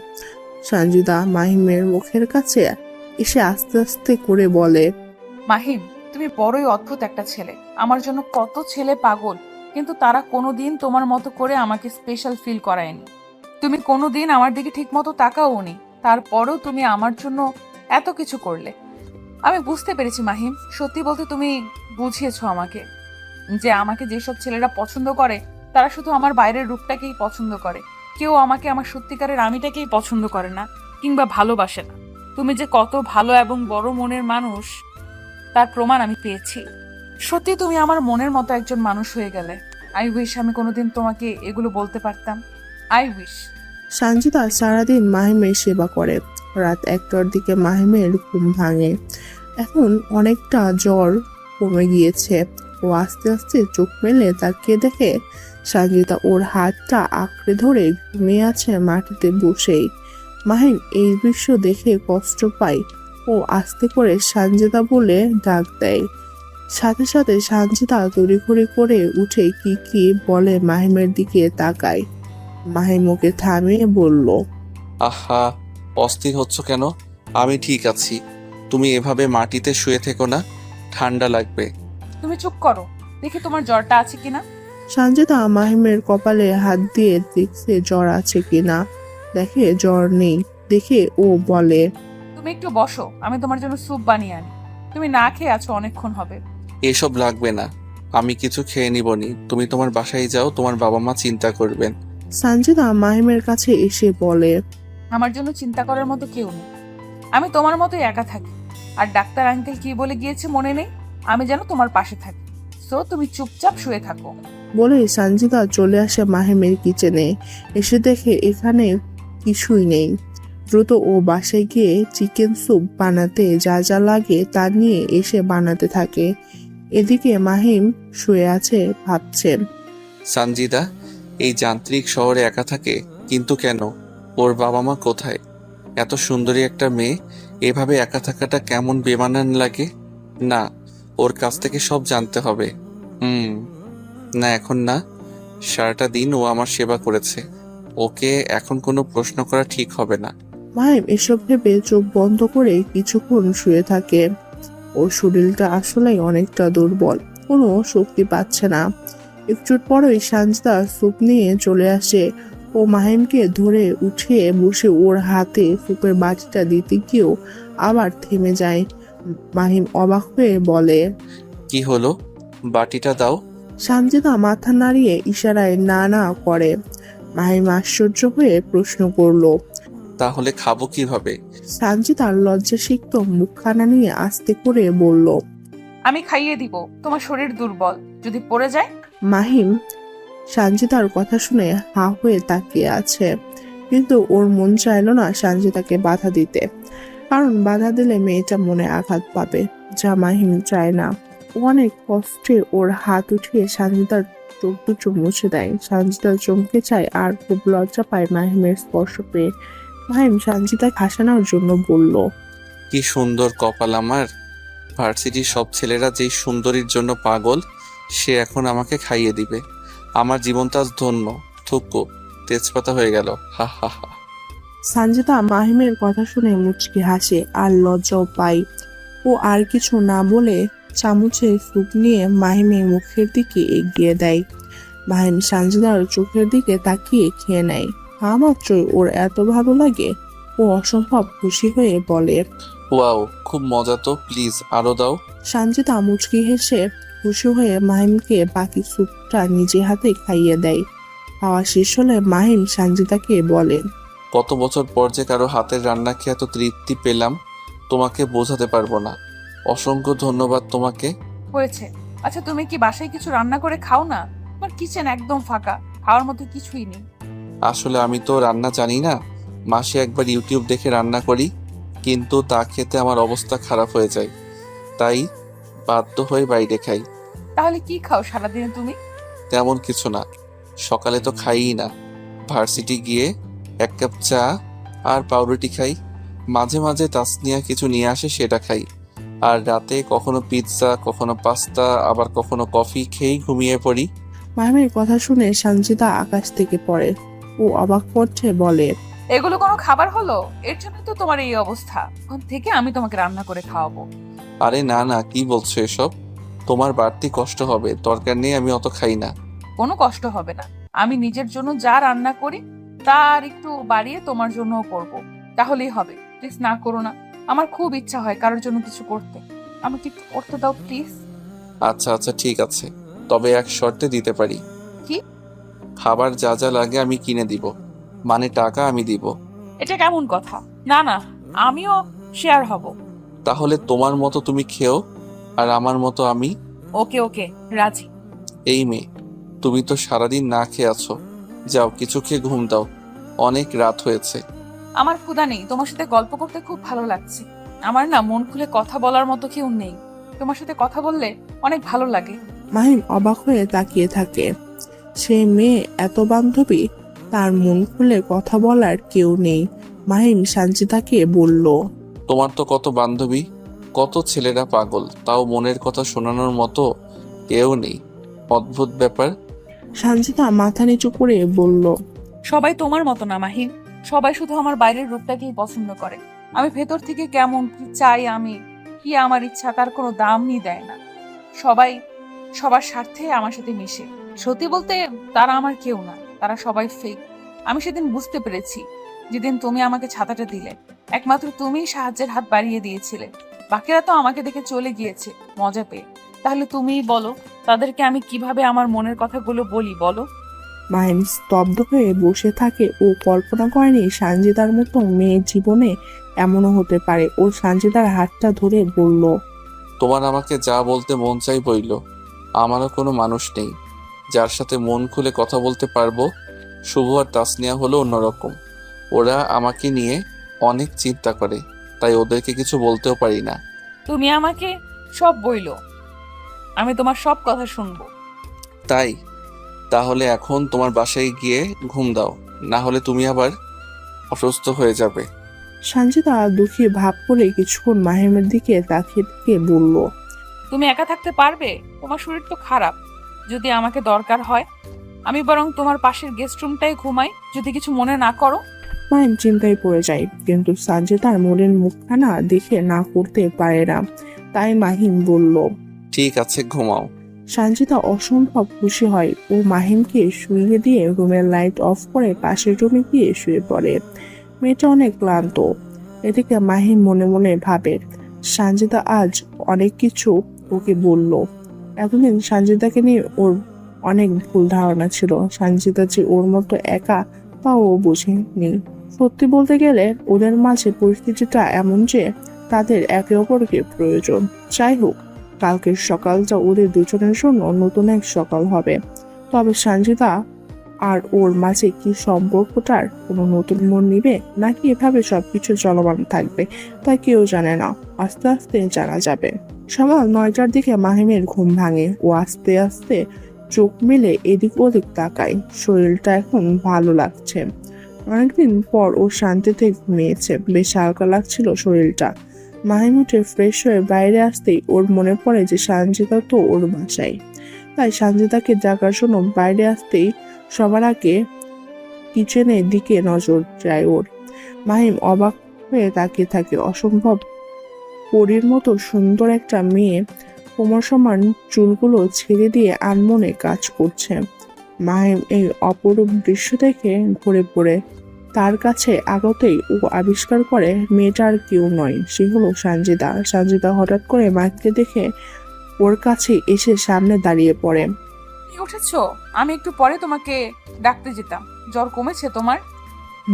সঞ্জিদা মাহিমের মুখের কাছে এসে আস্তে আস্তে করে বলে, মাহিম, তুমি বড়ই অদ্ভুত একটা ছেলে। আমার জন্য কত ছেলে পাগল, কিন্তু তারা কোনোদিন তোমার মতো করে আমাকে স্পেশাল ফিল করায়নি। তুমি কোনোদিন আমার দিকে ঠিক মতো তাকাওনি, তারপরেও তুমি আমার জন্য এত কিছু করলে। আমি বুঝতে পেরেছি মাহিম, সত্যি বলতে তুমি বুঝিয়েছো আমাকে যে আমাকে যেসব ছেলেরা পছন্দ করে তারা শুধু আমার বাইরের রূপটাকেই পছন্দ করে। কেউ আমাকে আমার সত্যিকারের আমিটাকেই পছন্দ করে না কিংবা ভালোবাসে না। তুমি যে কত ভালো এবং বড় মনের মানুষ তার প্রমাণ আমি পেয়েছি। সত্যি তুমি আমার মনের মতো একজন মানুষ হয়ে গেলে। আই উইশ আমি কোনোদিন তোমাকে এগুলো বলতে পারতাম। I wish. সঞ্জিদা সারাদিন মাহিমের সেবা করে। রাত 1টার দিকে মাহিমের ঘুম ভাঙে। এখন অনেকটা জ্বর কমে গিয়েছে। ও আস্তে আস্তে চোখ মেলে তাকিয়ে দেখে সঞ্জিদা ওর হাতটা আঁকড়ে ধরে ঘুমিয়ে আছে মাটিতে বসেই। মাহিম এই দৃশ্য দেখে কষ্ট পায়। ও আস্তে করে সঞ্জিদা বলে ডাক দেয়। সাথে সাথে সঞ্জিদা তড়িঘড়ি করে উঠে কি কি বলে মাহিমের দিকে তাকায়। মাহিম ওকে থামিয়ে বলল, আহা, অস্থির হচ্ছ কেন? আমি ঠিক আছি। তুমি এভাবে মাটিতে শুয়ে থেকো না, ঠান্ডা লাগবে। তুমি চুপ করো, দেখি তোমার জ্বরটা আছে কিনা। সঞ্জিদা মাহিমের কপালে হাত দিয়ে দেখছে জ্বর আছে কিনা। দেখে জ্বর নেই। দেখে ও বলে, তুমি একটু বসো, আমি তোমার জন্য স্যুপ বানিয়ে আনি। তুমি না খেয়ে আছো, অনেকক্ষণ হবে। এসব লাগবে না, আমি কিছু খেয়ে নিবনি। তুমি তোমার বাসায় যাও, তোমার বাবা মা চিন্তা করবেন। সঞ্জিদা মাহিমের কাছে এসে বলে, আমার জন্য চিন্তা করার মতো কেউ নেই। আমি তোমার মতোই একা থাকি। আর ডাক্তার আঙ্কেল কি বলে গিয়েছে মনে নেই? আমি যেন তোমার পাশে থাকি। সো তুমি চুপচাপ শুয়ে থাকো। বলে সঞ্জিদা চলে আসে মাহিমের কিচেনে। এসে দেখে এখানে কিছুই নেই। দ্রুত ও বাসায় গিয়ে চিকেন স্যুপ বানাতে যা যা লাগে তা নিয়ে এসে বানাতে থাকে। এদিকে মাহিম শুয়ে আছে, ভাবছে। সানজিদা এই যান্ত্রিক শহরে একা থাকে, কিন্তু কেন? ওর বাবা মা কোথায়? এত সুন্দরী একটা মেয়ে এভাবে একা থাকাটা কেমন বেমানান লাগে। না, ওর কাছ থেকে সব জানতে হবে। না, এখন না। সারাটা দিন ও আমার সেবা করেছে, ওকে এখন কোনো প্রশ্ন করা ঠিক হবে না। মাহিম এসব ভেবে চোখ বন্ধ করে কিছুক্ষণ শুয়ে থাকে। ওর শরীরটা আসলেই অনেকটা দুর্বল, কোনো শক্তি পাচ্ছে না। একটু পরেই সঞ্জিদা স্যুপ নিয়ে চলে আসে। ও মাহিমকে ধরে উঠিয়ে বসে ওর হাতে স্যুপের বাটিটা দিতে গিয়েও আবার থেমে যায়। মাহিম অবাক হয়ে বলে, কি হলো? বাটিটা দাও। সঞ্জিদা মাথা নাড়িয়ে ইশারায় না না করে। মাহিম আশ্চর্য হয়ে প্রশ্ন করলো, তাহলে খাবো কিভাবে? সঞ্জিদার লজ্জাসিক্ত মুখখানা নিয়ে আস্তে করে বলল, আমি খাইয়ে দিব, তোমার শরীর দুর্বল, যদি পড়ে যায়। মাহিম সঞ্জিদার কথা শুনে হা হয়ে তাকিয়ে আছে, কিন্তু ওর মন চাইলো না সঞ্জিদাকে বাধা দিতে, কারণ বাধা দিলে মেয়েটা মনে আঘাত পাবে, যা মাহিম চায় না। ও অনেক কষ্টে ওর হাত উঠিয়ে সঞ্জিদার চোখ দুটো মুছে দেয়। সঞ্জিদা চমকে যায় আর খুব লজ্জা পায় মাহিমের স্পর্শ পেয়ে। মাহিম সঞ্জিদাকে হাসানোর জন্য বলল, কি সুন্দর কপাল আমার। ভার্সিটির সব ছেলেরা যেই সুন্দরীর জন্য পাগল, সে এখন আমাকে খাইয়ে দিবে। আমার জীবনটা আজ ধন্য। থুকু, তেজপাতা হয়ে গেল। হা হা হা। সঞ্জিদা মাহিমের কথা শুনে মুচকি হাসে আর লজ্জাও পায়। ও আর কিছু না বলে চামচে স্যুপ নিয়ে মাহিমের মুখের দিকে এগিয়ে দেয়। মাহিম সঞ্জিদার চোখের দিকে তাকিয়ে খেয়ে নেয়। মাত্রই ওর এত ভালো লাগে, ও অসম্ভব খুশি হয়ে বলে, ওয়াও, খুব মজা তো, প্লিজ আরো দাও। সঞ্জিদা মুচকি হেসে খুশি হয়ে মাহিমকে বাকি স্যুপটা নিজে হাতে খাইয়ে দেয়। খাওয়া শেষ হলে মাহিম সঞ্জিদাকে বলে, কত বছর পর যে কারো হাতের রান্না খেয়ে এত তৃপ্তি পেলাম, তোমাকে বোঝাতে পারবো না। অসংখ্য ধন্যবাদ তোমাকে। হয়েছে। আচ্ছা, তুমি কি বাসায় কিছু রান্না করে খাও না? তোমার কিচেন একদম ফাঁকা, খাওয়ার মতো কিছুই নেই। আসলে আমি তো রান্না জানি না। মাসে একবার ইউটিউব দেখে রান্না করি, কিন্তু তা খেতে আমার অবস্থা খারাপ হয়ে যায়, তাই বাধ্য হয়ে বাইরে খাই। তাহলে কি খাও সারাদিনে তুমি? তেমন কিছু না, সকালে তো খাইই না। ভার্সিটি গিয়ে 1 কাপ চা আর পাউরুটি খাই। মাঝে মাঝে তাসনিয়া কিছু নিয়ে আসে, সেটা খাই। আর রাতে কখনো পিৎজা, কখনো পাস্তা, আবার কখনো কফি খেয়েই ঘুমিয়ে পড়ি। মাহিমের কথা শুনে সঞ্চিতা আকাশ থেকে পড়ে। ও অবাক করছে বলে, এগুলো কোনো খাবার হলো? এর জন্য তো তোমার এই অবস্থা। এখন থেকে আমি তোমাকে রান্না করে খাওয়াবো। আরে না না, কি বলছো এসব? তোমার বাড়তি কষ্ট হবে, দরকার নেই, আমি অত খাই না। কোনো কষ্ট হবে না। আমি নিজের জন্য যা রান্না করি তার একটু বাড়িয়ে তোমার জন্যও করব। তাহলেই হবে। প্লিজ না করো না। আমার খুব ইচ্ছা হয় কারোর জন্য কিছু করতে। আমাকে একটু করতে দাও প্লিজ। আচ্ছা আচ্ছা ঠিক আছে, তবে এক শর্তে দিতে পারি। কি? খাবার যা যা লাগে আমি কিনে দিব, মানে টাকা আমি দিব। এটা কেমন কথা? না না, আমিও শেয়ার হব। তাহলে তোমার মতো তুমি খেও, আর আমার মতো আমি। ওকে ওকে, রাজি। এই মেয়ে, তুমি তো সারাদিন না খেয়ে আছো, যাও কিছু খেয়ে ঘুম দাও, অনেক রাত হয়েছে। আমার ক্ষুধা নেই। তোমার সাথে গল্প করতে খুব ভালো লাগছে। আমার না মন খুলে কথা বলার মতো কেউ নেই। তোমার সাথে কথা বললে অনেক ভালো লাগে। মাহিম অবাক হয়ে তাকিয়ে থাকে। সে মেয়ে এত বান্ধবী, তার মন খুলে কথা বলার কেউ নেই। মাহিম সঞ্চিতাকে বলল, তোমার তো কত বান্ধবী, কত ছেলেরা পাগল, তাও মনের কথা শোনানোর মতো কেউ নেই। অদ্ভুত ব্যাপার। সঞ্চিতা মাথা নিচু করে বলল, সবাই তোমার মতো না মাহিম। সবাই শুধু আমার বাইরের রূপটাকেই পছন্দ করে। আমি ভেতর থেকে কেমন, কি চাই আমি, কি আমার ইচ্ছা, তার কোনো দামই দেয় না। সবাই সবার স্বার্থে আমার সাথে মিশে। সত্যি বলতে তারা আমার কেউ না, তারা সবাই ফেক। আমি সেদিন বুঝতে পেরেছি, যেদিন তুমি আমাকে ছাতাটা দিলে। একমাত্র তুমিই সাহায্যের হাত বাড়িয়ে দিয়েছিলে। বাকিরা তো আমাকে দেখে চলে গিয়েছে মজা পেয়ে। তাহলে তুমিই বলো, তাদেরকে আমি কিভাবে আমার মনের কথাগুলো বলি বলো। মাহিম স্তব্ধ হয়ে বসে থাকে। ও কল্পনা করেনি সঞ্চিতার মতো মেয়ের জীবনে এমনও হতে পারে। ও সঞ্চিতার হাতটা ধরে বলল, তোমার আমাকে যা বলতে মন চাই বইল। আমারও কোনো মানুষ নেই যার সাথে মন খুলে কথা বলতে পারবো। শুভ আর তাসনিয়া হলো অন্যরকম। ওরা আমাকে নিয়ে অনেক চিন্তা করে, তাই ওদেরকে কিছু বলতেও পারি না। তুমি আমাকে সব বইলো, আমি তোমার সব কথা শুনবো। তাই তাহলে এখন তোমার বাসায় গিয়ে ঘুম দাও, না হলে তুমি আবার অসুস্থ হয়ে যাবে। সঞ্চিতা দুঃখী ভাব করে কিছুক্ষণ মাহিমের দিকে তাকিয়ে থেকে বলল, তুমি একা থাকতে পারবে? তোমার শরীর তো খারাপ। যদি আমাকে দরকার হয় আমি বরং তোমার পাশের গেস্ট রুমটাই ঘুমাই, যদি কিছু মনে না করো। মাহিম চিন্তায় পড়ে যায়, কিন্তু সঞ্চিতার মনের মুখখানা দেখে না করতে পারে না। তাই মাহিম বলল, ঠিক আছে, ঘুমাও। সঞ্চিতা অসম্ভব খুশি হয়। ও মাহিমকে শুইয়ে দিয়ে রুমের লাইট অফ করে পাশের রুমে গিয়ে শুয়ে পড়ে। মেয়েটা অনেক ক্লান্ত। এদিকে মাহিম মনে মনে ভাবে, সঞ্চিতা আজ অনেক কিছু ওকে বলল। এতদিন সঞ্চিতাকে নিয়ে ওর অনেক ভুল ধারণা ছিল। সঞ্চিতা যে ওর মতো একা তাও ও বোঝেনি। সত্যি বলতে গেলে ওদের মাঝে পরিস্থিতিটা এমন যে তাদের একে অপরকে প্রয়োজন। যাই হোক, কালকের সকালটা ওদের দুজনের জন্য নতুন এক সকাল হবে। তবে সঞ্চিতা আর ওর মাঝে কি সম্পর্কটার কোনো নতুন মন নিবে, নাকি এভাবে সবকিছু চলমান থাকবে, তা কেউ জানে না। আস্তে আস্তে জানা যাবে। সকাল 9টার দিকে মাহিমের ঘুম ভাঙে। ও আস্তে আস্তে চোখ মেলে এদিক ওদিক তাকায়। শরীরটা এখন ভালো লাগছে। অনেকদিন পর ও শান্তিতে ঘুমিয়েছে। বেশ হালকা লাগছিল শরীরটা। মাহিম উঠে ফ্রেশ হয়ে বাইরে আসতেই ওর মনে পড়ে যে সঞ্চিতা তো ওর বাসায়। তাই সঞ্চিতাকে ডাকার জন্য বাইরে আসতেই সবার আগে কিচেনের দিকে নজর যায় ওর। মাহিম অবাক হয়ে তাকিয়ে থাকে। অসম্ভব পরীর মতো সুন্দর একটা মেয়ে কোমর সমান চুলগুলো ছেড়ে দিয়ে আনমনে কাজ করছে। মাহিম এই অপরূপ দৃশ্য দেখে ঘুরে পড়ে। তার কাছে আগতেই ও আবিষ্কার করে মেয়েটার কেউ নয়, সে হলো সঞ্চিতা। সঞ্চিতা হঠাৎ করে মাহিমকে দেখে ওর কাছে এসে সামনে দাঁড়িয়ে পড়ে। উঠেছো? আমি একটু পরে তোমাকে ডাকতে যেতাম। জ্বর কমেছে তোমার?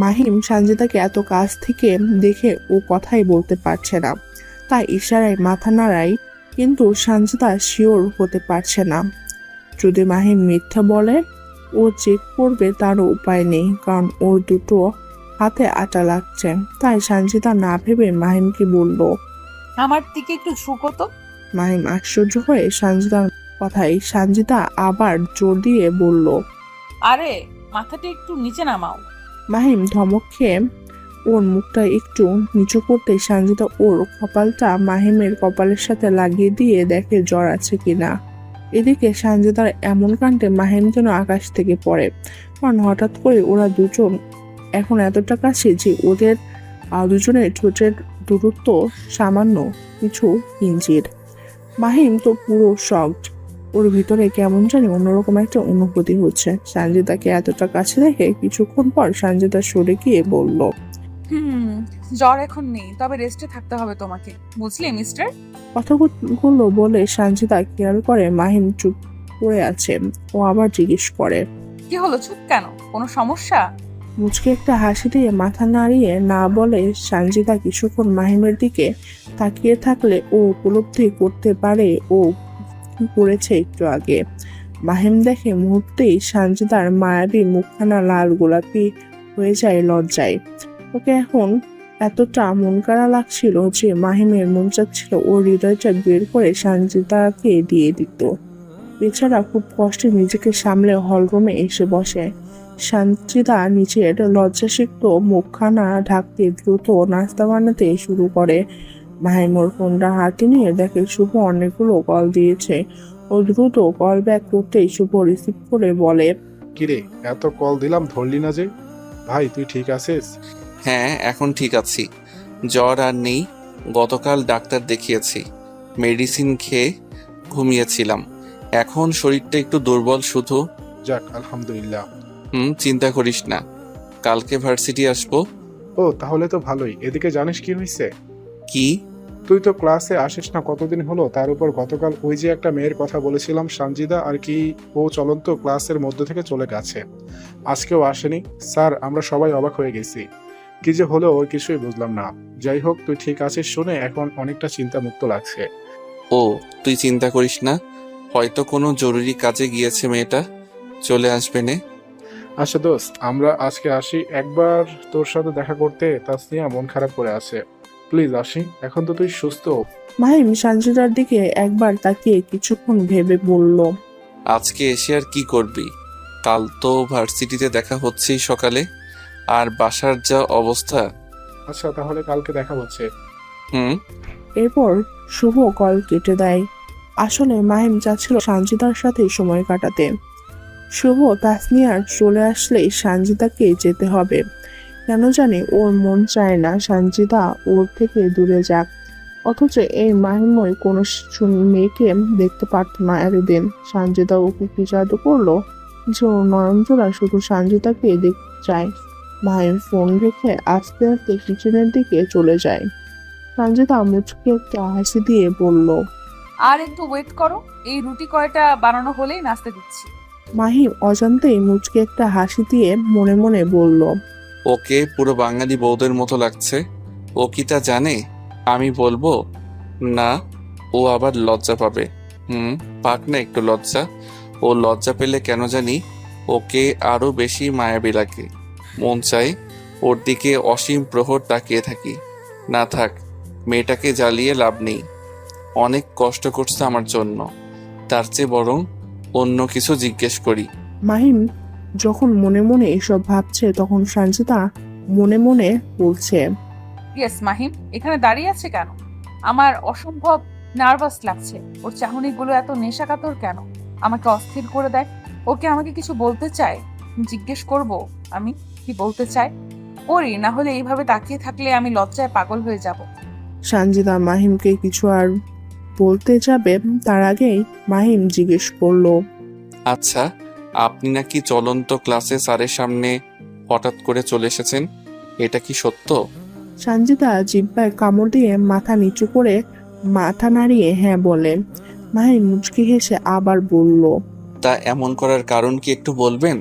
মাহিম সঞ্চিতাকে এত কাছ থেকে দেখে ও কথাই বলতে পারছে না। তাই ইশারায় মাথা নাড়ায়, কিন্তু সঞ্চিতা শিওর হতে পারছে না। যদি মাহিম মিথ্যা বলে ও চেক করবে তারও উপায় নেই, কারণ ওর দুটো হাতে আটা লাগছে। তাই সঞ্চিতা না ভেবে মাহিমকে বলল, আমার দিকে একটু ঝুঁকো তো। মাহিম আশ্চর্য হয়ে সঞ্চিতার কথাই সঞ্চিতা আবার জোর দিয়ে বলল, আরে মাথাটা একটু নিচে নামাও। মাহিম ধমক খেয়ে ওর মুখটা একটু নিচু করতে সঞ্জিতা ওর কপালটা মাহিমের কপালের সাথে লাগিয়ে দিয়ে দেখে জ্বর আছে কিনা। এদিকে সঞ্জিতার এমন কাণ্ডে মাহিম যেন আকাশ থেকে পড়ে, কারণ হঠাৎ করে ওরা দুজন এখন এতটা কাছে যে ওদের দুজনের ঠোঁটের দূরত্ব সামান্য কিছু ইঞ্চির। মাহিম তো পুরো শকড, ওর ভিতরে কেমন জানি অন্যরকম একটা অনুভূতি হচ্ছে। সঞ্জিতাকে এতটা কাছে দেখে কিছুক্ষণ পর সঞ্জিতা সরে গিয়ে বলল, জ্বর এখন নেই, তবে রেস্টে থাকতে হবে তোমাকে, বুঝলি মিস্টার? কথাগুলো বলে সঞ্জিতা খেয়াল করে মাহিম চুপ করে আছে। ও আবার জিজ্ঞেস করে, কি হলো, চুপ কেন? কোনো সমস্যা? মুচকে একটা হাসি দিয়ে মাথা নাড়িয়ে না বলে সঞ্জিতা কিছুক্ষণ মাহিমের দিকে তাকিয়ে থাকলে ও উপলব্ধি করতে পারে ও কি করেছে একটু আগে। মাহিম দেখে মুহূর্তেই সঞ্জিতার মায়াবী মুখখানা লাল গোলাপি হয়ে যায় লজ্জায়। ওকে এখন এতটা মন কাড়া লাগছিল যে মাহিমের মন চাচ্ছিল ওর হৃদয়টা বের করে সঞ্জিতাকে দিয়ে দিত। বেচারা খুব কষ্টে নিজেকে সামলে হলরুমে এসে বসে। সঞ্জিতা নিচের লজ্জাসিক্ত মুখখানা ঢাকতে দ্রুত নাস্তা বানাতে শুরু করে। মাহিম ওর ফোনটা হাতে নিয়ে দেখে শুভ অনেকগুলো কল দিয়েছে। ও দ্রুত কল ব্যাক করতেই শুভ রিসিভ করে বলে, কিরে, এত কল দিলাম ধরলি না যে? ভাই তুই ঠিক আছিস? হ্যাঁ, এখন ঠিক আছি। জ্বর আর নেই। গতকাল ডাক্তার দেখিয়েছি, মেডিসিন খেয়ে ঘুমিয়েছিলাম। এখন শরীরটা একটু দুর্বল শুধু। যাক আলহামদুলিল্লাহ। চিন্তা করিস না, কালকে ভার্সিটি আসবো। ও তাহলে তো ভালোই। এদিকে জানিস কি হয়েছে? কি? তুই তো ক্লাসে আসিস না কতদিন হলো, তার উপর গতকাল ওই যে একটা মেয়ের কথা বলেছিলাম সঞ্জিদা আর কি, ও চলন্ত ক্লাসের মধ্যে থেকে চলে গেছে। আজকেও আসেনি। স্যার আমরা সবাই অবাক হয়ে গেছি, কি যে হলো ওর কিছুই বুঝলাম না। যাই হোক তুই ঠিক আছিস শুনে এখন অনেকটা চিন্তামুক্ত লাগছে। ও তুই চিন্তা করিস না, হয়তো কোনো জরুরি কাজে গিয়েছে মেয়েটা, চলে আসবে নে। আচ্ছা দোস্ত, আমরা আজকে আসি, একবার তোর সাথে দেখা করতে। তাসনিয়া মন খারাপ করে আছে, প্লিজ আসি, এখন তো তুই সুস্থ। মাহিম সঞ্জিতার দিকে একবার তাকিয়ে কিছুক্ষণ ভেবে বলল, আজকে এসে আর কি করবি? কাল তো ভার্সিটিতে দেখা হচ্ছেই সকালে, আর বাসার যা অবস্থা। আচ্ছা তাহলে কালকে দেখা হচ্ছে। এরপর শুভ কল কেটে দেয়। আসলে মাহিম চাচ্ছিল সঞ্জিতার সাথে সময় কাটাতে। শুভ তাসনিয়ার চলে আসলেই সঞ্জিতাকে যেতে হবে। কেন জানি ওর মন চায় না সঞ্জিতা ওর থেকে দূরে যাক। অথচ এই মাহিময় কোনো মেয়েকে দেখতে পারতো না এতদিন। সঞ্জিতা ওকে কি জাদু করলো যে ওর নয়নজোড়া শুধু সঞ্জিতাকে দেখতে চায়। মাহিম ফোন রেখে আস্তে আস্তে কিচেনের দিকে চলে যায়। সঞ্জিতা মুচকে একটা হাসি দিয়ে বলল, আর একটু ওয়েট করো, এই রুটি কয়টা বানানো হলেই নাস্তা দিচ্ছি। মাহিম অজান্তেই মুচকে একটা হাসি দিয়ে মনে মনে বলল, ওকে পুরো বাঙালি বউদের মতো লাগছে। ও কি তা জানে? আমি বলবো না, ও আবার লজ্জা পাবে। পাক না একটু লজ্জা। ও লজ্জা পেলে কেন জানি ওকে আরো বেশি মায়াবী লাগে। মন চাই ওর দিকে অসীম প্রহর তাকিয়ে থাকি। না থাক, মেয়েটাকে জ্বালিয়ে লাভ নেই। অনেক কষ্ট করছে আমার জন্য, তার চেয়ে বরং অন্য কিছু জিজ্ঞেস করি। মাহিম যখন মনে মনে এসব ভাবছে তখন সঞ্জিতা মনে মনে বলছে, ইয়েস মাহিম, এখানে দাঁড়িয়ে আছে কেন? আমার অসম্ভব নার্ভাস লাগছে। ওর চাহনিগুলো এত নেশাকাতর কেন? আমাকে অস্থির করে দেয়। ওকে আমাকে কিছু বলতে চায়, জিজ্ঞেস করব আমি কি বলতে চাই। করি, না হলে এইভাবে তাকিয়ে থাকলে আমি লজ্জায় পাগল হয়ে যাব। সঞ্জিতা মাহিমকে কিছু আর বলতে যাবে তার আগেই মাহিম জিজ্ঞেস করলো, আচ্ছা, আপনি নাকি চলন্ত ক্লাসে স্যারের সামনে হঠাৎ করে চলে এসেছেন, এটা কি সত্য? সঞ্জিতা জিহ্বায় কামড় দিয়ে মাথা নিচু করে মাথা নাড়িয়ে হ্যাঁ বলে। মাহিম মুচকি হেসে আবার বলল, তা এমন করার কারণ কি একটু বলবেন?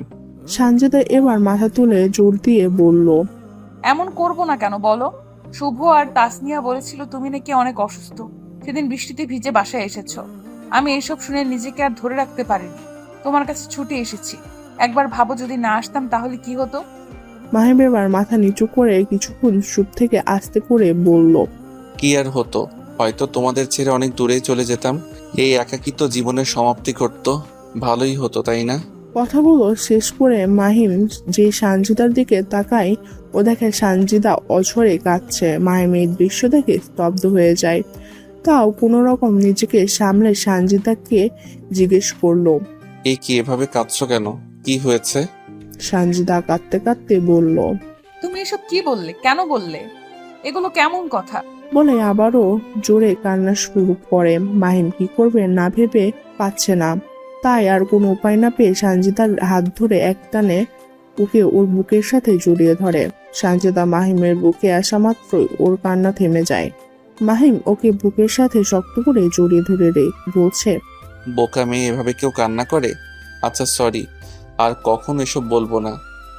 সঞ্জিতা এবার মাথা তুলে জোর দিয়ে বলল, এমন করব না কেন বলো? শুভ আর তাসনিয়া বলেছিল তুমি নাকি অনেক অসুস্থ। সেদিন বৃষ্টিতে ভিজে বাসায় এসেছো। আমি এইসব শুনে নিজেকে আর ধরে রাখতে পারিনি, তোমার কাছে ছুটে এসেছি। একবার ভাবো, যদি না আসতাম তাহলে কি হতো? মাহিম এবার মাথা নিচু করে কিছুক্ষণ চুপ থেকে আস্তে করে বলল, কি আর হতো, হয়তো তোমাদের ছেড়ে অনেক দূরেই চলে যেতাম। এই একাকিত্ব জীবনের সমাপ্তি ঘটতো, ভালোই হতো তাই না? কথাগুলো শেষ করে মাহিম যে সানজিদার দিকে তাকায়, ও দেখে সানজিদা অঝরে কাঁদছে। মাহিম এই দৃশ্য দেখে স্তব্ধ হয়ে যায়। তাও কোনো রকম নিজেকে সামলে সানজিদাকে জিজ্ঞেস করলো। এই কি এভাবে কাঁদছো কেন? কি হয়েছে? সানজিদা কাঁদতে কাঁদতে বলল, তুমি এসব কি বললে? কেন বললে? এগুলো কেমন কথা? বলে আবারও জোরে কান্না শুরু করে। মাহিম কি করবে না ভেবে পাচ্ছে না, তাই আর কোনো উপায় না পেয়ে সানজিদার হাত ধরে একটানে ওকে ওর বুকের সাথে জড়িয়ে ধরে। সানজিদা মাহিমের বুকে আসা মাত্রই ওর কান্না থেমে যায়। মাহিম ওকে বুকের সাথে শক্ত করে জড়িয়ে ধরে বলছে, বোকা মেয়ে, এভাবে কেউ কান্না করে? আচ্ছা সরি, আর কখন এসব বলবো না।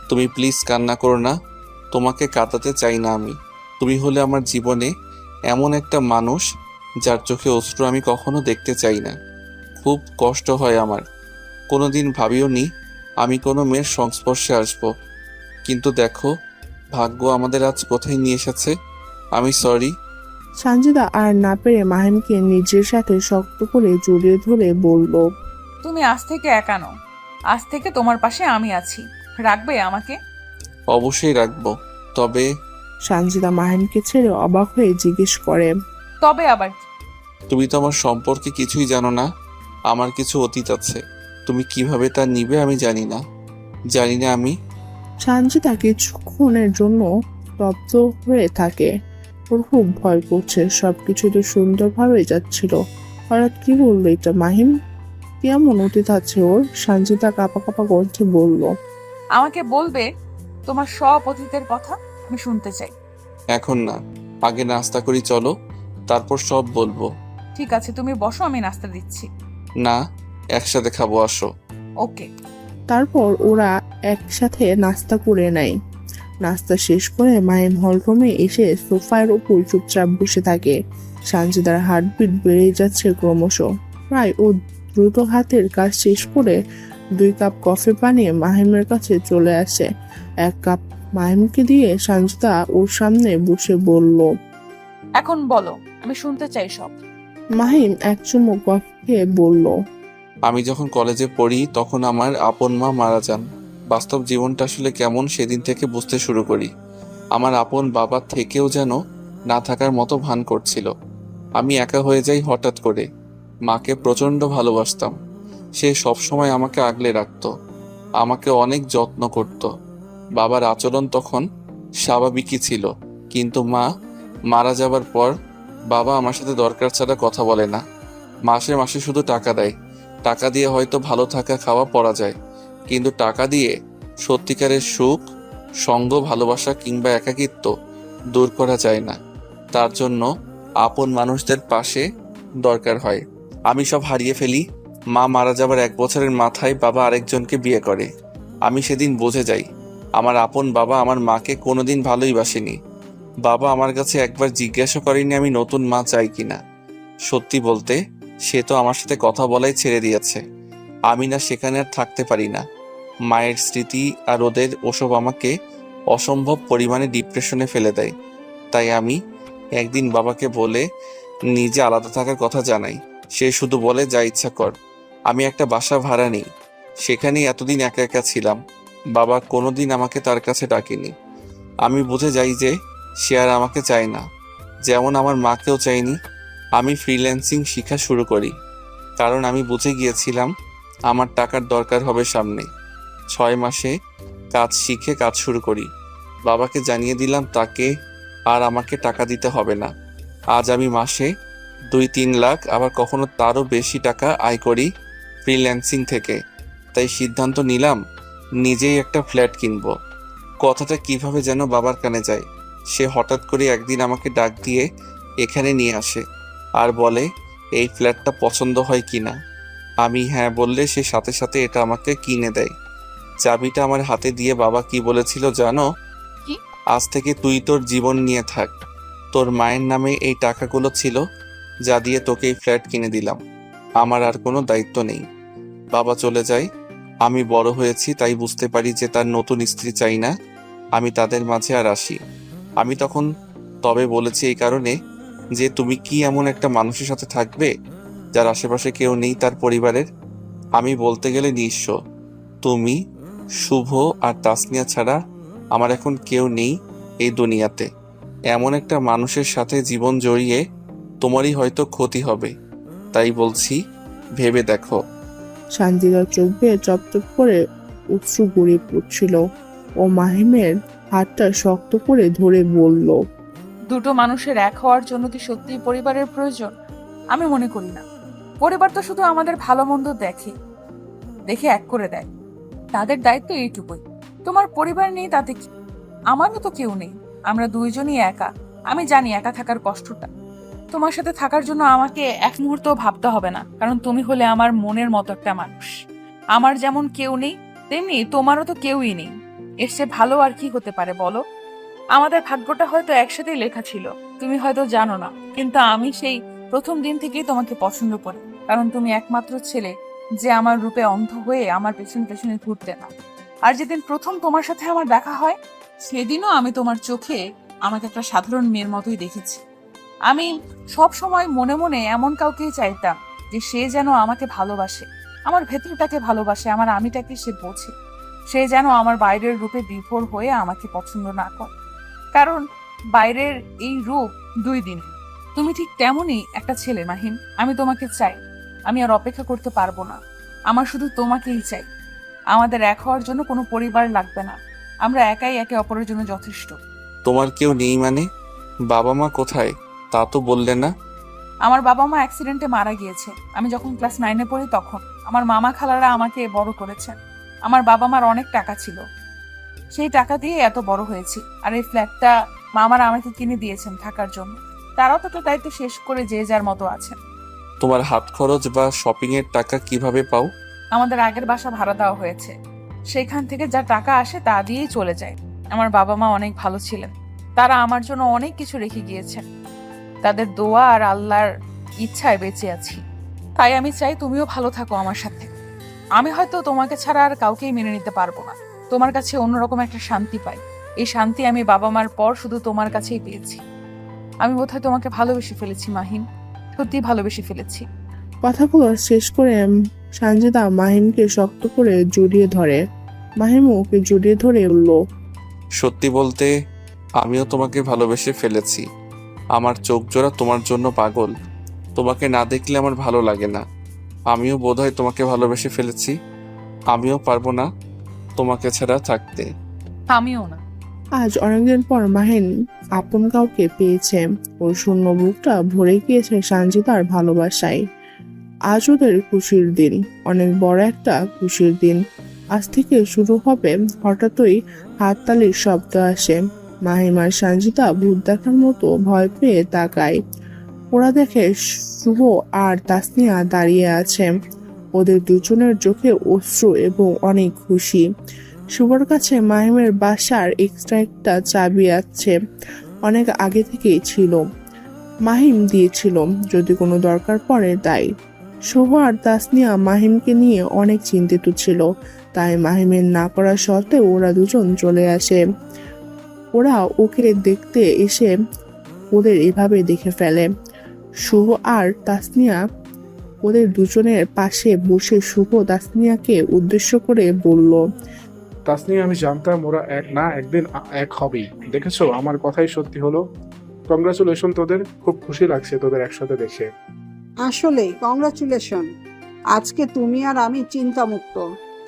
তুমি প্লিজ কান্না করো না, তোমাকে কাঁদাতে চাই না আমি। তুমি হলে আমার জীবনে এমন একটা মানুষ যার চোখে অশ্রু আমি কখনো দেখতে চাই না। খুব কষ্ট হয় আমার। কোনোদিন ভাবিও নি আমি কোনো মেয়ের সংস্পর্শে আসব, কিন্তু দেখো ভাগ্য আমাদের আজ কোথায় নিয়ে এসেছে। আমি সরি। সানজিদা আর না পেরে মাহিমকে নিজের সাথে শক্ত করে জড়িয়ে ধরে বলল, তুমি আজ থেকে একা নও। আজ থেকে তোমার পাশে আমি আছি। রাখবে আমাকে? অবশ্যই রাখবো, তবে সানজিদা মাহিমকে ছেড়ে অবাক হয়ে জিজ্ঞেস করে, তবে আবার কি? তুমি তো আমার সম্পর্কে কিছুই জানো না। আমার কিছু অতীত আছে, তুমি কিভাবে তা নিবে আমি জানি না। আমি সানজিদা কিছুক্ষণের জন্য স্তব্ধ হয়ে থাকে। ওর খুব ভয় করছে। সবকিছু তো সুন্দরভাবে যাচ্ছিল, হঠাৎ কি বললো এটা? মাহিম কেমন অতীত আছে ওর? সানজিদা কাঁপা কাঁপা কণ্ঠে বলল, আমাকে বলবে তোমার সব অতীতের কথা? আমি শুনতে চাই। এখন না, আগে নাস্তা করি চলো, তারপর সব বলবো। ঠিক আছে, তুমি বসো, আমি নাস্তা দিচ্ছি। না, একসাথে খাবো, আসো। ওকে। তারপর ওরা একসাথে নাস্তা করে নেয়। নাস্তা শেষ করে মাহিম হলরুমে এসে সোফার উপর চুপচাপ বসে থাকে। সানজিদার হার্টবিট বেড়ে যাচ্ছে ক্রমশ। প্রায় ও দ্রুত হাতের কাজ শেষ করে 2 কাপ কফি বানিয়ে মাহিমের কাছে চলে আসে। 1 কাপ মাহিমকে দিয়ে সানজিদা ওর সামনে বসে বলল, এখন বলো, আমি শুনতে চাই সব। মাহিম 1 চুমুক কফি খেয়ে বলল, আমি যখন কলেজে পড়ি তখন আমার আপন মা মারা যান। বাস্তব জীবনটা আসলে কেমন সেদিন থেকে বুঝতে শুরু করি। আমার আপন বাবা থেকেও যেন না থাকার মতো ভান করছিল। আমি একা হয়ে যাই হঠাৎ করে। মাকে প্রচণ্ড ভালোবাসতাম। সে সবসময় আমাকে আগলে রাখতো, আমাকে অনেক যত্ন করত। বাবার আচরণ তখন স্বাভাবিকই ছিল, কিন্তু মা মারা যাবার পর বাবা আমার সাথে দরকার ছাড়া কথা বলে না। মাসে মাসে শুধু টাকা দেয়। টাকা দিয়ে হয়তো ভালো থাকা খাওয়া পড়া যায়, কিন্তু টাকা দিয়ে সত্যিকারের সুখ, সঙ্গ, ভালোবাসা কিংবা একাকিত্ব দূর করা যায় না। তার জন্য আপন মানুষদের পাশে দরকার হয়। আমি সব হারিয়ে ফেলি। মা মারা যাবার 1 বছরের মাথায় বাবা আরেকজনকে বিয়ে করে। আমি সেদিন বুঝে যাই আমার আপন বাবা আমার মাকে কোনোদিন ভালোই বাসেনি। বাবা আমার কাছে একবার জিজ্ঞাসা করেনি আমি নতুন মা চাই কিনা। সত্যি বলতে সে তো আমার সাথে কথা বলাই ছেড়ে দিয়েছে। আমি না সেখানে আর থাকতে পারি না। মায়ের স্মৃতি আর ওদের ওসব আমাকে অসম্ভব পরিমাণে ডিপ্রেশনে ফেলে দেয়। তাই আমি একদিন বাবাকে বলে নিজে আলাদা থাকার কথা জানাই। সে শুধু বলে যা ইচ্ছা কর। আমি একটা বাসা ভাড়া নিই, সেখানেই এতদিন একা একা ছিলাম। বাবা কোনোদিন আমাকে তার কাছে ডাকেনি। আমি বুঝে যাই যে সে আর আমাকে চায় না, যেমন আমার মাকেও চাইনি। আমি ফ্রিল্যান্সিং শেখা শুরু করি, কারণ আমি বুঝে গিয়েছিলাম আমার টাকার দরকার হবে সামনে। 6 মাসে কাজ শিখে কাজ শুরু করি। বাবাকে জানিয়ে দিলাম তাকে আর আমাকে টাকা দিতে হবে না। আজ আমি মাসে 2-3 লাখ, আবার কখনো তারও বেশি টাকা আয় করি ফ্রিল্যান্সিং থেকে। তাই সিদ্ধান্ত নিলাম নিজেই একটা ফ্ল্যাট কিনবো। কথাটা কিভাবে যেন বাবার কানে যায়। সে হঠাৎ করে একদিন আমাকে ডাক দিয়ে এখানে নিয়ে আসে আর বলে এই ফ্ল্যাটটা পছন্দ হয় কিনা। আমি হ্যাঁ বললে সে সাথে সাথে এটা আমাকে কিনে দেয়। চাবিটা আমার হাতে দিয়ে বাবা কি বলেছিল জানো? কি? আজ থেকে তুই তোর জীবন নিয়ে থাক। তোর মায়ের নামে এই টাকাগুলো ছিল যা দিয়ে তোকে এই ফ্ল্যাট কিনে দিলাম। আমার আর কোনো দায়িত্ব নেই। বাবা চলে যায়। আমি বড় হয়েছি, তাই বুঝতে পারি যে তার নতুন স্ত্রী চাই না আমি তাদের মাঝে আর আসি। আমি তখন তবে বলেছি এই কারণে যে তুমি কি এমন একটা মানুষের সাথে থাকবে যার আশেপাশে কেউ নেই তার পরিবারের। আমি বলতে গেলে নিঃস্ব। তুমি, শুভ আর তাসনিয়া ছাড়া আমার এখন কেউ নেই এই দুনিয়াতে। এমন একটা মানুষের সাথে জীবন জড়িয়ে তোমারই হয়তো ক্ষতি হবে, তাই বলছি ভেবে দেখো। সানজিদার চোখ বেয়ে চপচপ করে অশ্রু গড়িয়ে পড়ছিল। ও মাহিমের হাতটা শক্ত করে ধরে বলল, দুটো মানুষের এক হওয়ার জন্য কি সত্যিই পরিবারের প্রয়োজন? আমি মনে করি না। পরিবার তো শুধু আমাদের ভালো মন্দ দেখে এক করে দেয়। তাদের দায়িত্ব এইটুকুই। তোমার পরিবার নেই তাতে কি? আমারও তো কেউ নেই। আমরা দুইজনই একা। আমি জানি একা থাকার কষ্টটা। তোমার সাথে থাকার জন্য আমাকে এক মুহূর্ত ভাবতে হবে না, কারণ তুমি হলে আমার মনের মতো একটা মানুষ। আমার যেমন কেউ নেই, তেমনি তোমারও তো কেউই নেই। এর চেয়ে ভালো আর কি হতে পারে বলো? আমাদের ভাগ্যটা হয়তো একসাথেই লেখা ছিল, তুমি হয়তো জানো না, কিন্তু আমি সেই প্রথম দিন থেকেই তোমাকে পছন্দ করি, কারণ তুমি একমাত্র ছেলে যে আমার রূপে অন্ধ হয়ে আমার পেছনে পেছনে ঘুরতে না। আর যেদিন প্রথম তোমার সাথে আমার দেখা হয়, সেদিনও আমি তোমার চোখে আমাকে একটা সাধারণ মেয়ের মতোই দেখেছি। আমি সব সময় মনে মনে এমন কাউকেই চাইতাম যে সে যেন আমাকে ভালোবাসে, আমার ভেতরটাকে ভালোবাসে, আমার আমিটাকে সে বোঝে। সে যেন আমার বাইরের রূপে বিভোর হয়ে আমাকে পছন্দ না করে, কারণ বাইরের এই রূপ 2 দিন। তুমি ঠিক তেমনই একটা ছেলে মাহিম। আমি তোমাকে চাই। আমি আর অপেক্ষা করতে পারবো না। আমার শুধু তোমাকেই চাই। আমাদের এক হওয়ার জন্য কোনো পরিবার লাগবে না। আমরা একাই একে অপরের জন্য যথেষ্ট। তোমার কেউ নেই মানে? বাবা মা কোথায় তা তো বললে না। আমার বাবা মা অ্যাক্সিডেন্টে মারা গিয়েছে। আমি যখন ক্লাস 9-এ পড়ি তখন আমার মামা খালারা আমাকে বড় করেছেন। আমার বাবা মার অনেক টাকা ছিল, সেই টাকা দিয়ে এত বড় হয়েছি। আর এই ফ্ল্যাটটা মামারা আমাকে কিনে দিয়েছেন থাকার জন্য। তারাও তো দায়িত্ব শেষ করে যে যার মতো আছেন। তোমার হাত খরচ বা শপিং এর টাকা কিভাবে পাও? আমাদের আগের বাসা ভাড়া দেওয়া হয়েছে, সেখান থেকে যা টাকা আসে তা দিয়েই চলে যায়। আমার বাবা মা অনেক ভালো ছিলেন। তারা আমার জন্য অনেক কিছু রেখে গিয়েছেন। তাদের দোয়া আর আল্লাহর ইচ্ছায় বেঁচে আছি। তাই আমি চাই তুমিও ভালো থাকো আমার সাথে। আমি হয়তো তোমাকে ছাড়া আর কাউকেই মেনে নিতে পারবো না। তোমার কাছে অন্যরকম একটা শান্তি পাই। এই শান্তি আমি বাবা মার পর শুধু তোমার কাছেই পেয়েছি। আমি বোধহয় তোমাকে ভালোবেসে ফেলেছি মাহিম, সত্যি ভালোবেসে ফেলেছি। কথাগুলো শেষ করে সানজিদা মাহিমকে শক্ত করে জড়িয়ে ধরে। মাহিমও ওকে জড়িয়ে ধরে বলল, সত্যি বলতে আমিও তোমাকে ভালোবেসে ফেলেছি। আমার চোখ জোড়া তোমার জন্য পাগল। তোমাকে না দেখলে আমার ভালো লাগে না। আমিও বোধহয় তোমাকে ভালোবেসে ফেলেছি। আমিও পারবো না তোমাকে ছাড়া থাকতে। আমিও না। আজ অনেকদিন পর মাহিন আপন কাউকে পেয়েছে। ওর শূন্য বুকটা ভরে গিয়েছে সানজিদার ভালোবাসায়। আজ ওদের খুশির দিন, অনেক বড় একটা খুশির দিন। আজ থেকে শুরু হবে। হঠাৎই হাততালির শব্দ আসে। মাহিম আর সানজিদা ভূত দেখার মতো ভয় পেয়ে তাকায়। ওরা দেখে শুভ আর তাসনিয়া দাঁড়িয়ে আছে। ওদের দুজনের চোখে অশ্রু এবং অনেক খুশি। শুভর কাছে মাহিমের বাসার এক্সট্রা একটা চাবি আছে, অনেক আগে থেকেই ছিল। মাহিম দিয়েছিল যদি কোনো দরকার পড়ে তাই। শুভ আর তাসনিয়া মাহিমকে নিয়ে অনেক চিন্তিত ছিল, তাই মাহিমের না করা সত্ত্বেও ওরা দুজন চলে আসে। ওরা ওকে দেখতে এসে ওদের এভাবে দেখে ফেলে। শুভ আর তাসনিয়া ওদের দুজনের পাশে বসে শুভ তাসনিয়াকে উদ্দেশ্য করে বলল, তাসনিয়া, আমি জানতাম ওরা এক না একদিন এক হবেই। দেখেছো, আমার কথাই সত্যি হলো। কংগ্রাচুলেশন তোদের, খুব খুশি লাগছে তোদের একসাথে দেখে। আসলেই কংগ্রাচুলেশন। আজকে তুমি আর আমি চিন্তামুক্ত।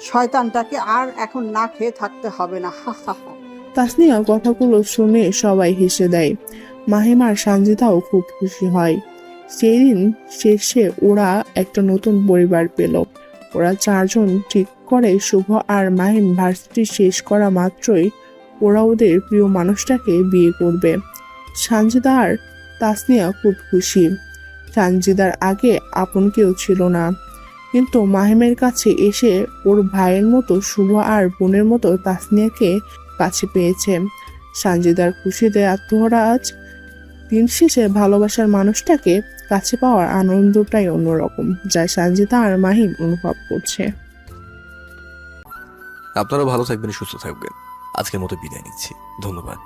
শয়তানটাকে আর এখন না খেয়ে থাকতে হবে না। হা হা হা। তাসনিয়া কথাগুলো শুনে সবাই হেসে দেয়। মাহিম আর সানজিদাও খুব খুশি হয়। সেই দিন শেষে ওরা একটা নতুন পরিবার পেল। ওরা 4 জন ঠিক করে শুভ আর মাহিম ভার্সিটি শেষ করা মাত্রই ওরা ওদের প্রিয় মানুষটাকে বিয়ে করবে। সানজিদা আর তাসনিয়া খুব খুশি। সানজিদার আগে আপন কেউ ছিল না, কিন্তু মাহিমের কাছে এসে ওর ভাইয়ের মতো শুভ আর বোনের মতো তাসনিয়াকে কাছে পেয়েছে। সানজিদার খুশিতে আত্মহারা। আজ দিন শেষে ভালোবাসার মানুষটাকে কাছে পাওয়ার আনন্দটাই অন্যরকম, যা সানজিদা আর মাহিম অনুভব করছে। আপনারা ভালো থাকবেন, সুস্থ থাকবেন। আজকের মতো বিদায় নিচ্ছি। ধন্যবাদ।